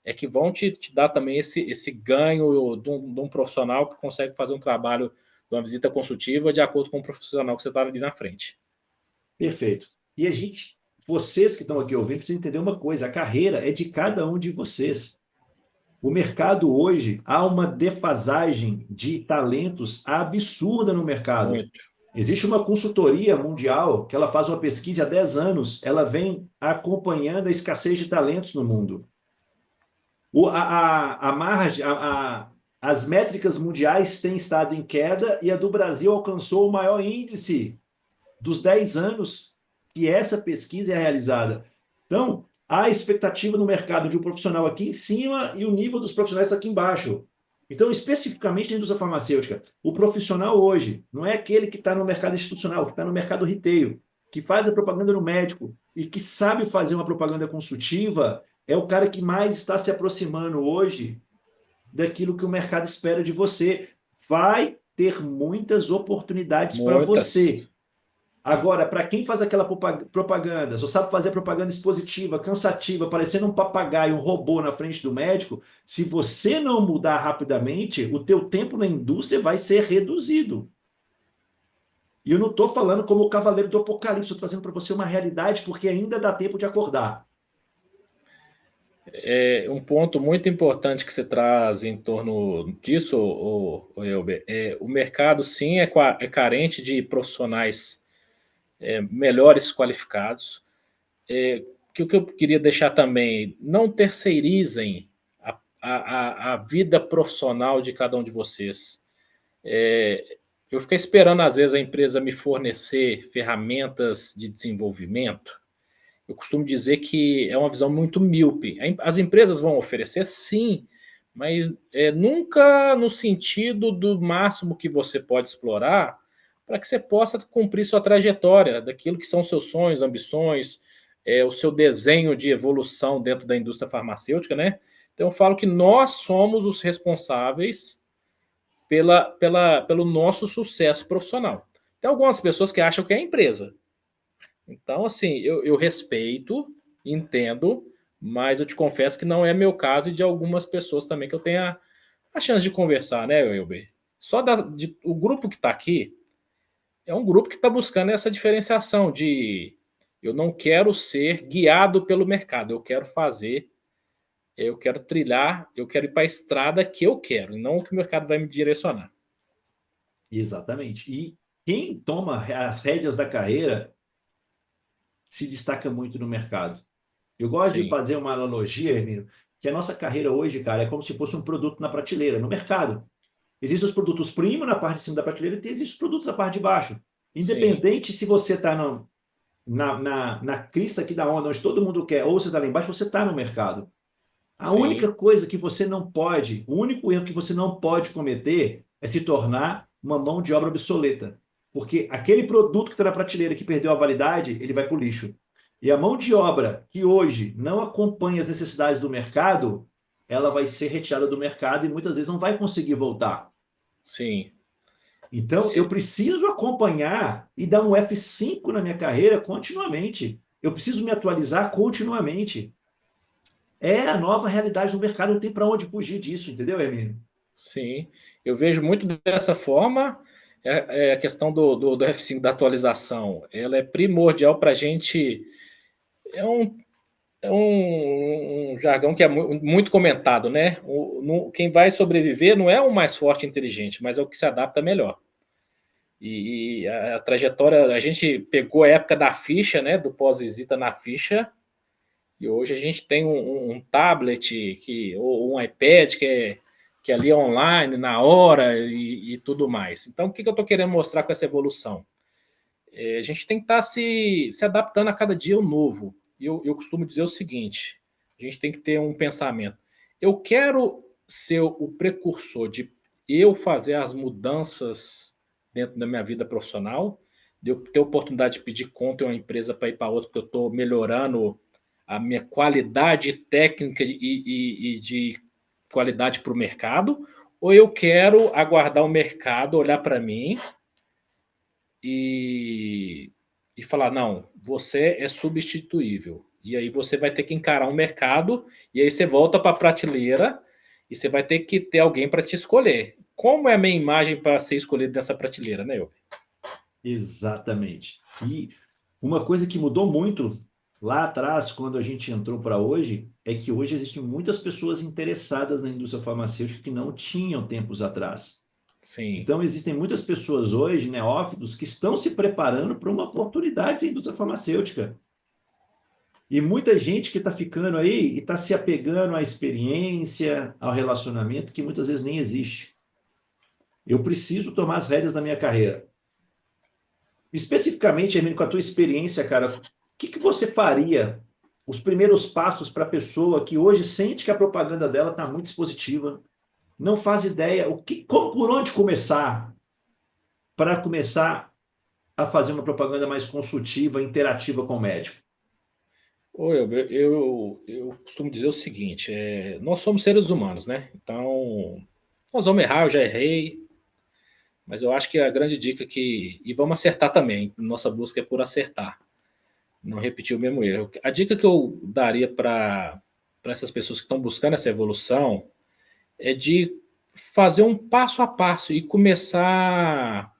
é que vão te dar também esse ganho de um profissional que consegue fazer um trabalho de uma visita consultiva de acordo com o profissional que você está ali na frente. Perfeito. E a gente, vocês que estão aqui ouvindo, precisam entender uma coisa: a carreira é de cada um de vocês. O mercado hoje, há uma defasagem de talentos absurda no mercado. Muito. Existe uma consultoria mundial que ela faz uma pesquisa há 10 anos, ela vem acompanhando a escassez de talentos no mundo. A margem, as métricas mundiais têm estado em queda e a do Brasil alcançou o maior índice dos 10 anos que essa pesquisa é realizada. Então, há expectativa no mercado de um profissional aqui em cima e o nível dos profissionais está aqui embaixo. Então, especificamente na indústria farmacêutica, o profissional hoje não é aquele que está no mercado institucional, que está no mercado retail, que faz a propaganda no médico e que sabe fazer uma propaganda consultiva, é o cara que mais está se aproximando hoje daquilo que o mercado espera de você. Vai ter muitas oportunidades para você. Muitas. Agora, para quem faz aquela propaganda, só sabe fazer propaganda expositiva, cansativa, parecendo um papagaio, um robô na frente do médico, se você não mudar rapidamente, o teu tempo na indústria vai ser reduzido. E eu não estou falando como o cavaleiro do apocalipse, estou trazendo para você uma realidade, porque ainda dá tempo de acordar. Um ponto muito importante que você traz em torno disso, Elber, o mercado sim é carente de profissionais melhores qualificados. Que o que eu queria deixar também, não terceirizem a vida profissional de cada um de vocês. Eu fiquei esperando, às vezes, a empresa me fornecer ferramentas de desenvolvimento. Eu costumo dizer que é uma visão muito míope. As empresas vão oferecer, sim, mas nunca no sentido do máximo que você pode explorar para que você possa cumprir sua trajetória, daquilo que são seus sonhos, ambições, o seu desenho de evolução dentro da indústria farmacêutica, né? Então eu falo que nós somos os responsáveis pelo nosso sucesso profissional. Tem algumas pessoas que acham que é a empresa. Então, assim, eu respeito, entendo, mas eu te confesso que não é meu caso e de algumas pessoas também que eu tenho a chance de conversar, né, Elber? Só o grupo que está aqui é um grupo que está buscando essa diferenciação de eu não quero ser guiado pelo mercado, eu quero fazer, eu quero trilhar, eu quero ir para a estrada que eu quero, e não o que o mercado vai me direcionar. Exatamente. E quem toma as rédeas da carreira se destaca muito no mercado. Eu gosto de Sim, fazer uma analogia, Hermínio, que a nossa carreira hoje, cara, é como se fosse um produto na prateleira, no mercado. Existem os produtos premium na parte de cima da prateleira e existem os produtos na parte de baixo. sim, Independente se você está na crista aqui da onda, onde todo mundo quer, ou você está lá embaixo, você está no mercado. A única sim, coisa que você não pode, o único erro que você não pode cometer é se tornar uma mão de obra obsoleta. Porque aquele produto que está na prateleira que perdeu a validade, ele vai para o lixo. E a mão de obra que hoje não acompanha as necessidades do mercado, ela vai ser retirada do mercado e muitas vezes não vai conseguir voltar. sim. Então, eu preciso acompanhar e dar um F5 na minha carreira continuamente. Eu preciso me atualizar continuamente. É a nova realidade do mercado, não tem para onde fugir disso, entendeu, Hermínio? Sim, eu vejo muito dessa forma. A questão do F5 da atualização, ela é primordial para a gente. É um, é um jargão que é muito comentado, né? Quem vai sobreviver não é o mais forte e inteligente, mas é o que se adapta melhor. E a trajetória, a gente pegou a época da ficha, né? Do pós-visita na ficha, e hoje a gente tem um tablet ou um iPad que ali é online, na hora e tudo mais. Então, o que eu estou querendo mostrar com essa evolução? A gente tem que estar se adaptando a cada dia ao novo. E eu costumo dizer o seguinte: a gente tem que ter um pensamento. Eu quero ser o precursor de eu fazer as mudanças dentro da minha vida profissional, de eu ter oportunidade de pedir conta em uma empresa para ir para outra, porque eu estou melhorando a minha qualidade técnica e de qualidade para o mercado, ou eu quero aguardar o mercado olhar para mim e, e falar, não, você é substituível. E aí você vai ter que encarar um mercado, e aí você volta para a prateleira e você vai ter que ter alguém para te escolher. Como é a minha imagem para ser escolhido dessa prateleira, né, eu? Exatamente. E uma coisa que mudou muito lá atrás, quando a gente entrou para hoje, é que hoje existem muitas pessoas interessadas na indústria farmacêutica que não tinham tempos atrás. Sim. Então, existem muitas pessoas hoje, neófitos, que estão se preparando para uma oportunidade na indústria farmacêutica. E muita gente que está ficando aí e está se apegando à experiência, ao relacionamento, que muitas vezes nem existe. Eu preciso tomar as rédeas da minha carreira. Especificamente, Hermínio, com a tua experiência, cara, o que você faria os primeiros passos para a pessoa que hoje sente que a propaganda dela está muito expositiva, não faz ideia por onde começar para começar a fazer uma propaganda mais consultiva, interativa com o médico? Oi, eu costumo dizer o seguinte: nós somos seres humanos, né? Então, nós vamos errar, eu já errei, mas eu acho que a grande dica que. E vamos acertar também, nossa busca é por acertar, não repetir o mesmo erro. A dica que eu daria para essas pessoas que estão buscando essa evolução é de fazer um passo a passo e começar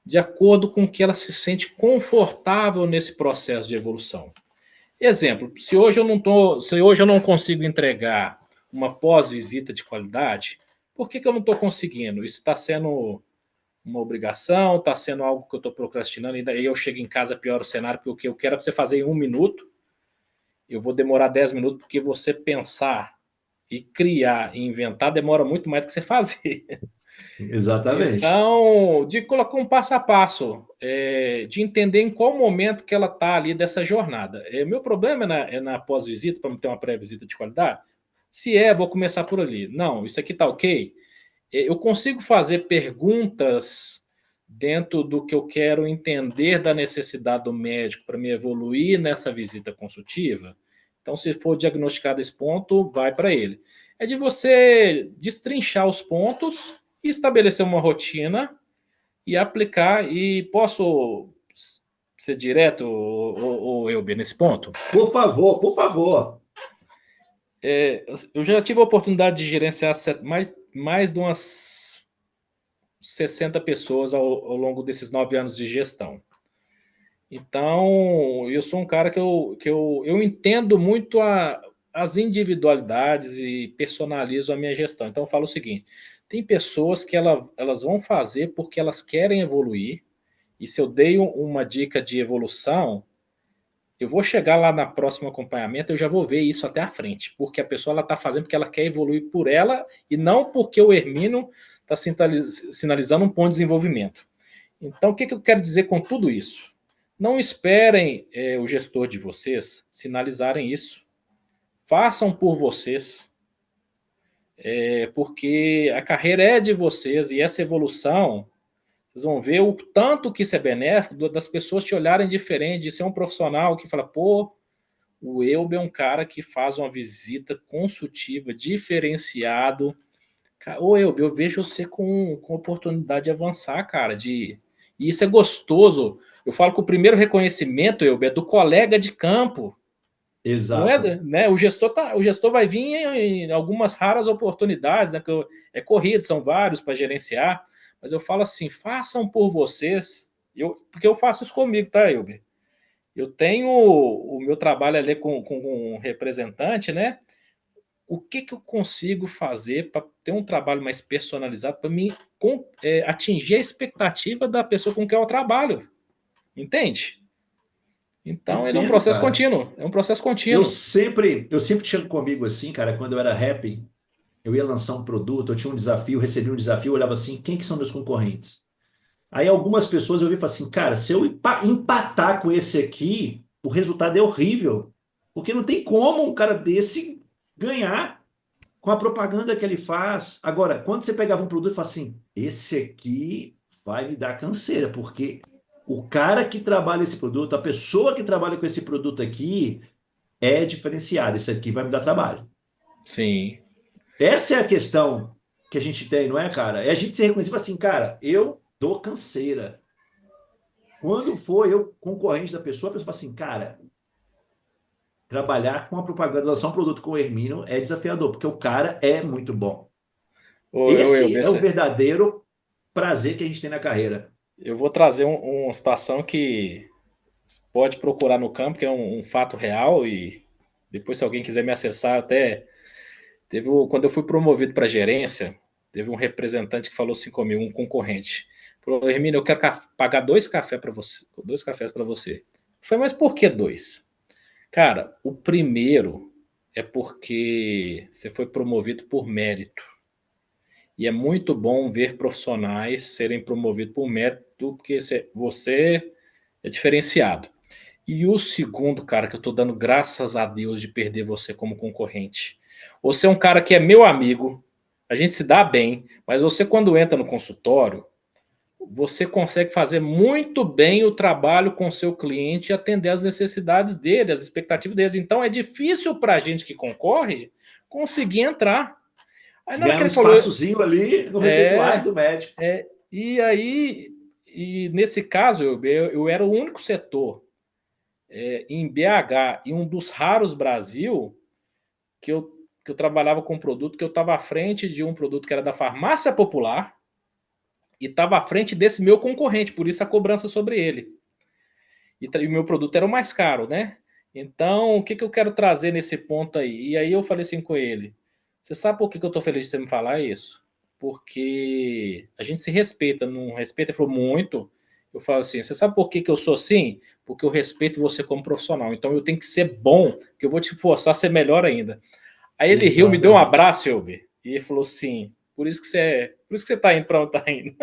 de acordo com que ela se sente confortável nesse processo de evolução. Exemplo, se hoje eu não consigo entregar uma pós-visita de qualidade, por que eu não estou conseguindo? Isso está sendo uma obrigação, está sendo algo que eu estou procrastinando, e daí eu chego em casa, pior o cenário, porque o que eu quero é para você fazer em 1 minuto, eu vou demorar 10 minutos, porque você pensar e criar e inventar demora muito mais do que você fazer. Exatamente. Então, de colocar um passo a passo, de entender em qual momento que ela está ali dessa jornada. Meu problema é na pós-visita, para ter uma pré-visita de qualidade? Se vou começar por ali. Não, isso aqui está ok? Eu consigo fazer perguntas dentro do que eu quero entender da necessidade do médico para me evoluir nessa visita consultiva? Então, se for diagnosticado esse ponto, vai para ele. É de você destrinchar os pontos e estabelecer uma rotina e aplicar. E posso ser direto, ou eu nesse ponto? Por favor, por favor. Eu já tive a oportunidade de gerenciar mais de umas 60 pessoas ao longo desses 9 anos de gestão. Então, eu sou um cara que eu entendo muito as individualidades e personalizo a minha gestão. Então, eu falo o seguinte: tem pessoas que elas vão fazer porque elas querem evoluir, e se eu dei uma dica de evolução, eu vou chegar lá na próxima acompanhamento, eu já vou ver isso até a frente, porque a pessoa está fazendo porque ela quer evoluir por ela e não porque o Hermínio está sinalizando um ponto de desenvolvimento. Então, o que eu quero dizer com tudo isso? Não esperem o gestor de vocês sinalizarem isso. Façam por vocês, porque a carreira é de vocês e essa evolução, vocês vão ver o tanto que isso é benéfico das pessoas te olharem diferente, de ser um profissional que fala, pô, o Elber é um cara que faz uma visita consultiva diferenciado. Ô, eu vejo você com oportunidade de avançar, cara, e isso é gostoso. Eu falo que o primeiro reconhecimento, Elber, é do colega de campo. Não Exato. é, né? O gestor vai vir em algumas raras oportunidades, né? Porque é corrido, são vários para gerenciar, mas eu falo assim, façam por vocês, porque eu faço isso comigo, tá, Elber? Eu tenho o meu trabalho ali com um representante, né? O que, que eu consigo fazer para ter um trabalho mais personalizado, para mim atingir a expectativa da pessoa com quem eu trabalho, entende? Então ele é um Entendo, processo cara. contínuo, é um processo Eu contínuo. sempre, eu sempre tinha comigo assim, cara, quando eu era rap, eu ia lançar um produto, eu tinha um desafio, recebi um desafio, eu olhava assim, quem que são meus concorrentes? Aí algumas pessoas eu vi e falei assim, cara, se eu empatar com esse aqui, o resultado é horrível. Porque não tem como um cara desse ganhar com a propaganda que ele faz. Agora, quando você pegava um produto e falava assim, esse aqui vai me dar canseira, porque o cara que trabalha esse produto, a pessoa que trabalha com esse produto aqui é diferenciada. Esse aqui vai me dar trabalho. Sim. Essa é a questão que a gente tem, não é, cara? É a gente se reconhecer assim, cara, eu dou canseira. Quando for eu concorrente da pessoa, a pessoa fala assim, cara, trabalhar com a propaganda, lançar um produto com o Hermínio é desafiador, porque o cara é muito bom. Eu, Esse é o verdadeiro prazer que a gente tem na carreira. eu vou trazer uma situação que pode procurar no campo, que é um fato real, e depois, se alguém quiser me acessar, até quando eu fui promovido para gerência, teve um representante que falou assim comigo, um concorrente. Falou, Hermínio, eu quero pagar 2 cafés para você, 2 cafés para você. Eu falei, mas por que 2? Cara, o primeiro é porque você foi promovido por mérito. E é muito bom ver profissionais serem promovidos por mérito, porque você é diferenciado. E o segundo, cara, que eu tô dando graças a Deus de perder você como concorrente. Você é um cara que é meu amigo, a gente se dá bem, mas você, quando entra no consultório, você consegue fazer muito bem o trabalho com o seu cliente e atender às necessidades dele, às expectativas deles. Então é difícil para a gente que concorre conseguir entrar. Aí na hora Ganhar que um ele falou, espaçozinho ali no receituário do médico. e aí, e nesse caso, eu era o único setor em BH e um dos raros Brasil que eu, que eu trabalhava com um produto que eu estava à frente de um produto que era da farmácia popular e estava à frente desse meu concorrente, por isso a cobrança sobre ele. E o meu produto era o mais caro, né? Então, o que, que eu quero trazer nesse ponto aí? E aí eu falei assim com ele: você sabe por que, que eu estou feliz de você me falar isso? Porque a gente se respeita, não respeita? Ele falou muito. Eu falo assim: você sabe por que, que eu sou assim? Porque eu respeito você como profissional. Então eu tenho que ser bom, que eu vou te forçar a ser melhor ainda. Aí ele riu, me deu um Exatamente. abraço, Elber, e ele falou assim: por isso que você tá indo para onde tá indo.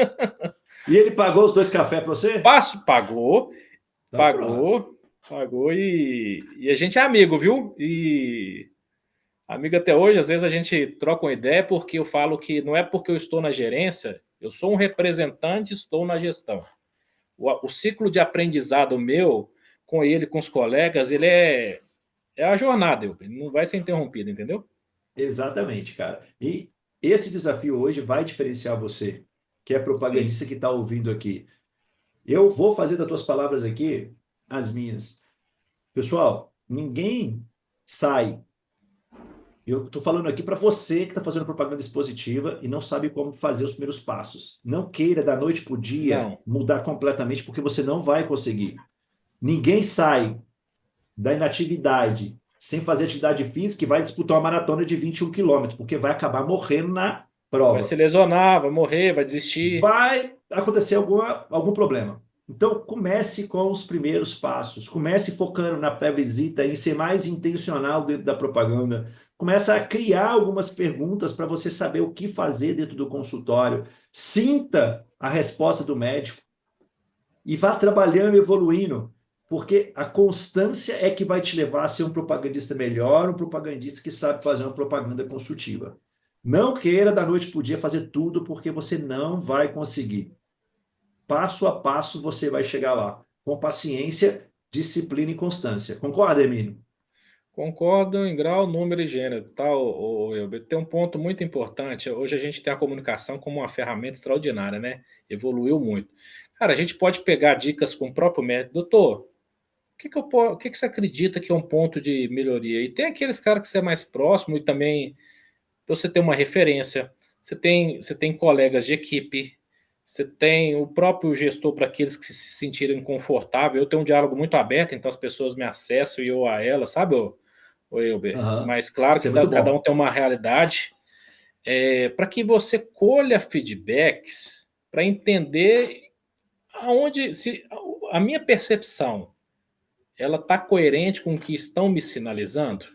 E ele pagou os 2 cafés para você? Passo, pagou, Então pronto. pagou e a gente é amigo, viu? E amigo até hoje, às vezes a gente troca uma ideia porque eu falo que não é porque eu estou na gerência, eu sou um representante, estou na gestão. O ciclo de aprendizado meu com ele, com os colegas, é a jornada, ele não vai ser interrompido, entendeu? Exatamente, cara. E esse desafio hoje vai diferenciar você, que é Sim. propagandista que está ouvindo aqui. Eu vou fazer das tuas palavras aqui as minhas. Pessoal, ninguém sai. Eu estou falando aqui para você que está fazendo propaganda expositiva e não sabe como fazer os primeiros passos. Não queira, da noite para o dia, Não. mudar completamente, porque você não vai conseguir. Ninguém sai da inatividade sem fazer atividade física e vai disputar uma maratona de 21 quilômetros, porque vai acabar morrendo na Vai se prova. lesionar, vai morrer, vai desistir. Vai acontecer algum problema. Então, comece com os primeiros passos. Comece focando na pré-visita, em ser mais intencional dentro da propaganda. Comece a criar algumas perguntas para você saber o que fazer dentro do consultório. Sinta a resposta do médico e vá trabalhando e evoluindo, porque a constância é que vai te levar a ser um propagandista melhor, um propagandista que sabe fazer uma propaganda consultiva. Não queira da noite para o dia fazer tudo, porque você não vai conseguir. Passo a passo você vai chegar lá, com paciência, disciplina e constância. Concorda, Emílio? Concordo em grau, número e gênero, tá, Elber? Tem um ponto muito importante. Hoje a gente tem a comunicação como uma ferramenta extraordinária, né? Evoluiu muito. Cara, a gente pode pegar dicas com o próprio médico. Doutor, o que que você acredita que é um ponto de melhoria? E tem aqueles caras que você é mais próximo e também você tem uma referência. Você tem colegas de equipe, você tem o próprio gestor para aqueles que se sentirem confortável. Eu tenho um diálogo muito aberto, então as pessoas me acessam e eu a elas, sabe, ô Elber? Aham. Mas claro Isso que é muito cada um bom. tem uma realidade. Para que você colha feedbacks para entender aonde se a minha percepção ela está coerente com o que estão me sinalizando,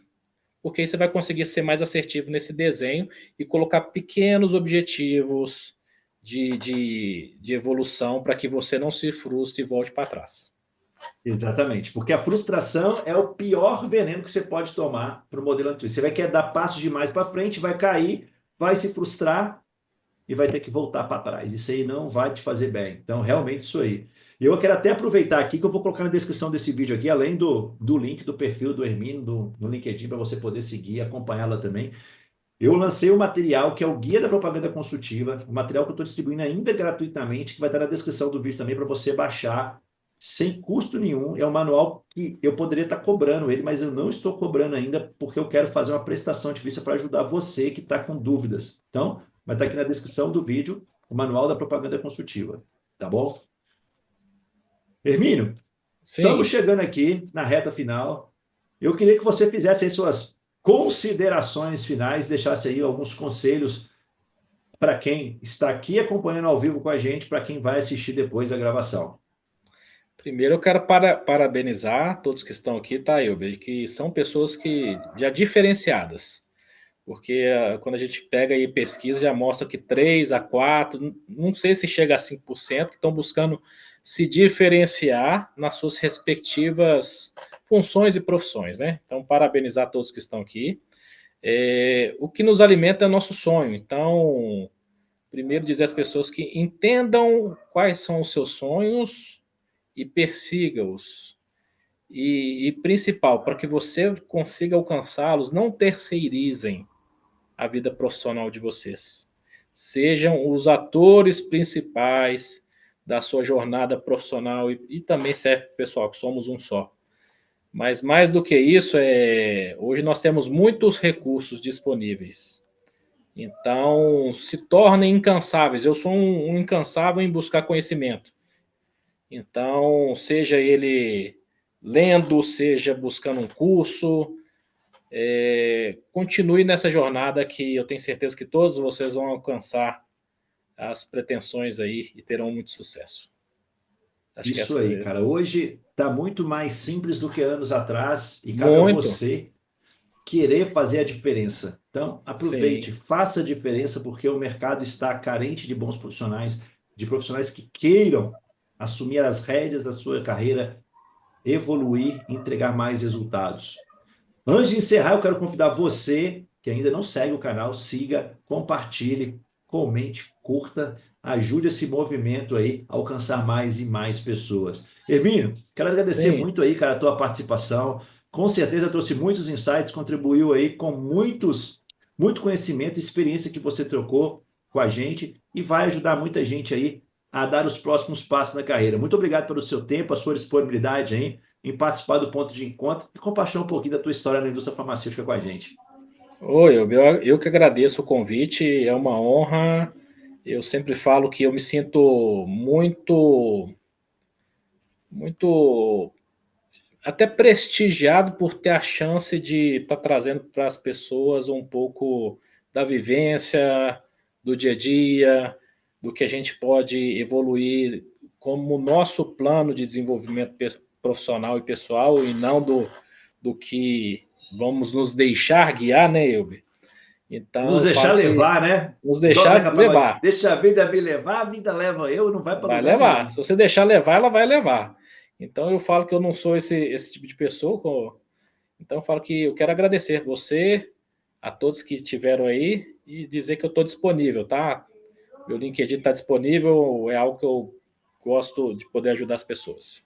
porque aí você vai conseguir ser mais assertivo nesse desenho e colocar pequenos objetivos de evolução para que você não se frustre e volte para trás. Exatamente, porque a frustração é o pior veneno que você pode tomar para o modelo antigo. Você vai querer dar passos demais para frente, vai cair, vai se frustrar e vai ter que voltar para trás. Isso aí não vai te fazer bem. Então, realmente, isso aí. E eu quero até aproveitar aqui que eu vou colocar na descrição desse vídeo aqui, além do link do perfil do Hermínio no LinkedIn, para você poder seguir e acompanhá-la também. Eu lancei um material que é o Guia da Propaganda Consultiva, um material que eu estou distribuindo ainda gratuitamente, que vai estar na descrição do vídeo também para você baixar sem custo nenhum. É um manual que eu poderia estar cobrando ele, mas eu não estou cobrando ainda porque eu quero fazer uma prestação de serviço para ajudar você que está com dúvidas. Então, vai estar aqui na descrição do vídeo o Manual da Propaganda Consultiva. Tá bom? Hermínio, estamos Sim, chegando aqui na reta final. Eu queria que você fizesse aí suas considerações finais, deixasse aí alguns conselhos para quem está aqui acompanhando ao vivo com a gente, para quem vai assistir depois a gravação. primeiro eu quero parabenizar todos que estão aqui, tá, Elber, que são pessoas que já diferenciadas. Porque quando a gente pega aí pesquisa, já mostra que 3 a 4, não sei se chega a 5%, que estão buscando se diferenciar nas suas respectivas funções e profissões, né? Então, parabenizar todos que estão aqui. O que nos alimenta é nosso sonho. Então, primeiro dizer às pessoas que entendam quais são os seus sonhos e persiga-os. E principal, para que você consiga alcançá-los, não terceirizem a vida profissional de vocês. Sejam os atores principais da sua jornada profissional e também serve para o pessoal, que somos um só. Mas mais do que isso, hoje nós temos muitos recursos disponíveis. Então, se tornem incansáveis. Eu sou um incansável em buscar conhecimento. Então, seja ele lendo, seja buscando um curso, continue nessa jornada que eu tenho certeza que todos vocês vão alcançar as pretensões aí e terão muito sucesso. Acho que Isso essa aí, é cara. Hoje está muito mais simples do que anos atrás e cabe a muito, você querer fazer a diferença. Então, aproveite, sim, faça a diferença, porque o mercado está carente de bons profissionais, de profissionais que queiram assumir as rédeas da sua carreira, evoluir, entregar mais resultados. Antes de encerrar, eu quero convidar você que ainda não segue o canal, siga, compartilhe, comente, curta, ajude esse movimento aí a alcançar mais e mais pessoas. Hermínio, quero agradecer sim, muito aí, cara, a tua participação. Com certeza trouxe muitos insights, contribuiu aí com muito conhecimento e experiência que você trocou com a gente e vai ajudar muita gente aí a dar os próximos passos na carreira. Muito obrigado pelo seu tempo, a sua disponibilidade aí em participar do ponto de encontro e compartilhar um pouquinho da tua história na indústria farmacêutica com a gente. oi, eu que agradeço o convite, é uma honra. Eu sempre falo que eu me sinto muito até prestigiado por ter a chance de estar trazendo para as pessoas um pouco da vivência, do dia a dia, do que a gente pode evoluir como nosso plano de desenvolvimento profissional e pessoal e não do que vamos nos deixar guiar, né, Elber? Então Nos eu deixar falo que levar, né? nos Igual deixar Zeca Pagodinho. levar, Deixa a vida me levar, a vida leva eu, não vai para vai lugar levar. nenhum. Se você deixar levar, ela vai levar. Então eu falo que eu não sou esse tipo de pessoa. Então eu falo que eu quero agradecer você, a todos que estiveram aí e dizer que eu estou disponível, tá? Meu LinkedIn está disponível, é algo que eu gosto de poder ajudar as pessoas.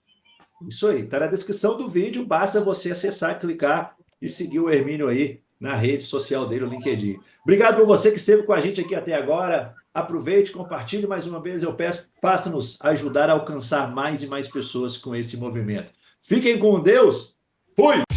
Isso aí, tá na descrição do vídeo, basta você acessar, clicar e seguir o Hermínio aí na rede social dele, o LinkedIn. Obrigado por você que esteve com a gente aqui até agora. Aproveite, compartilhe mais uma vez, eu peço, faça-nos ajudar a alcançar mais e mais pessoas com esse movimento. Fiquem com Deus. Fui!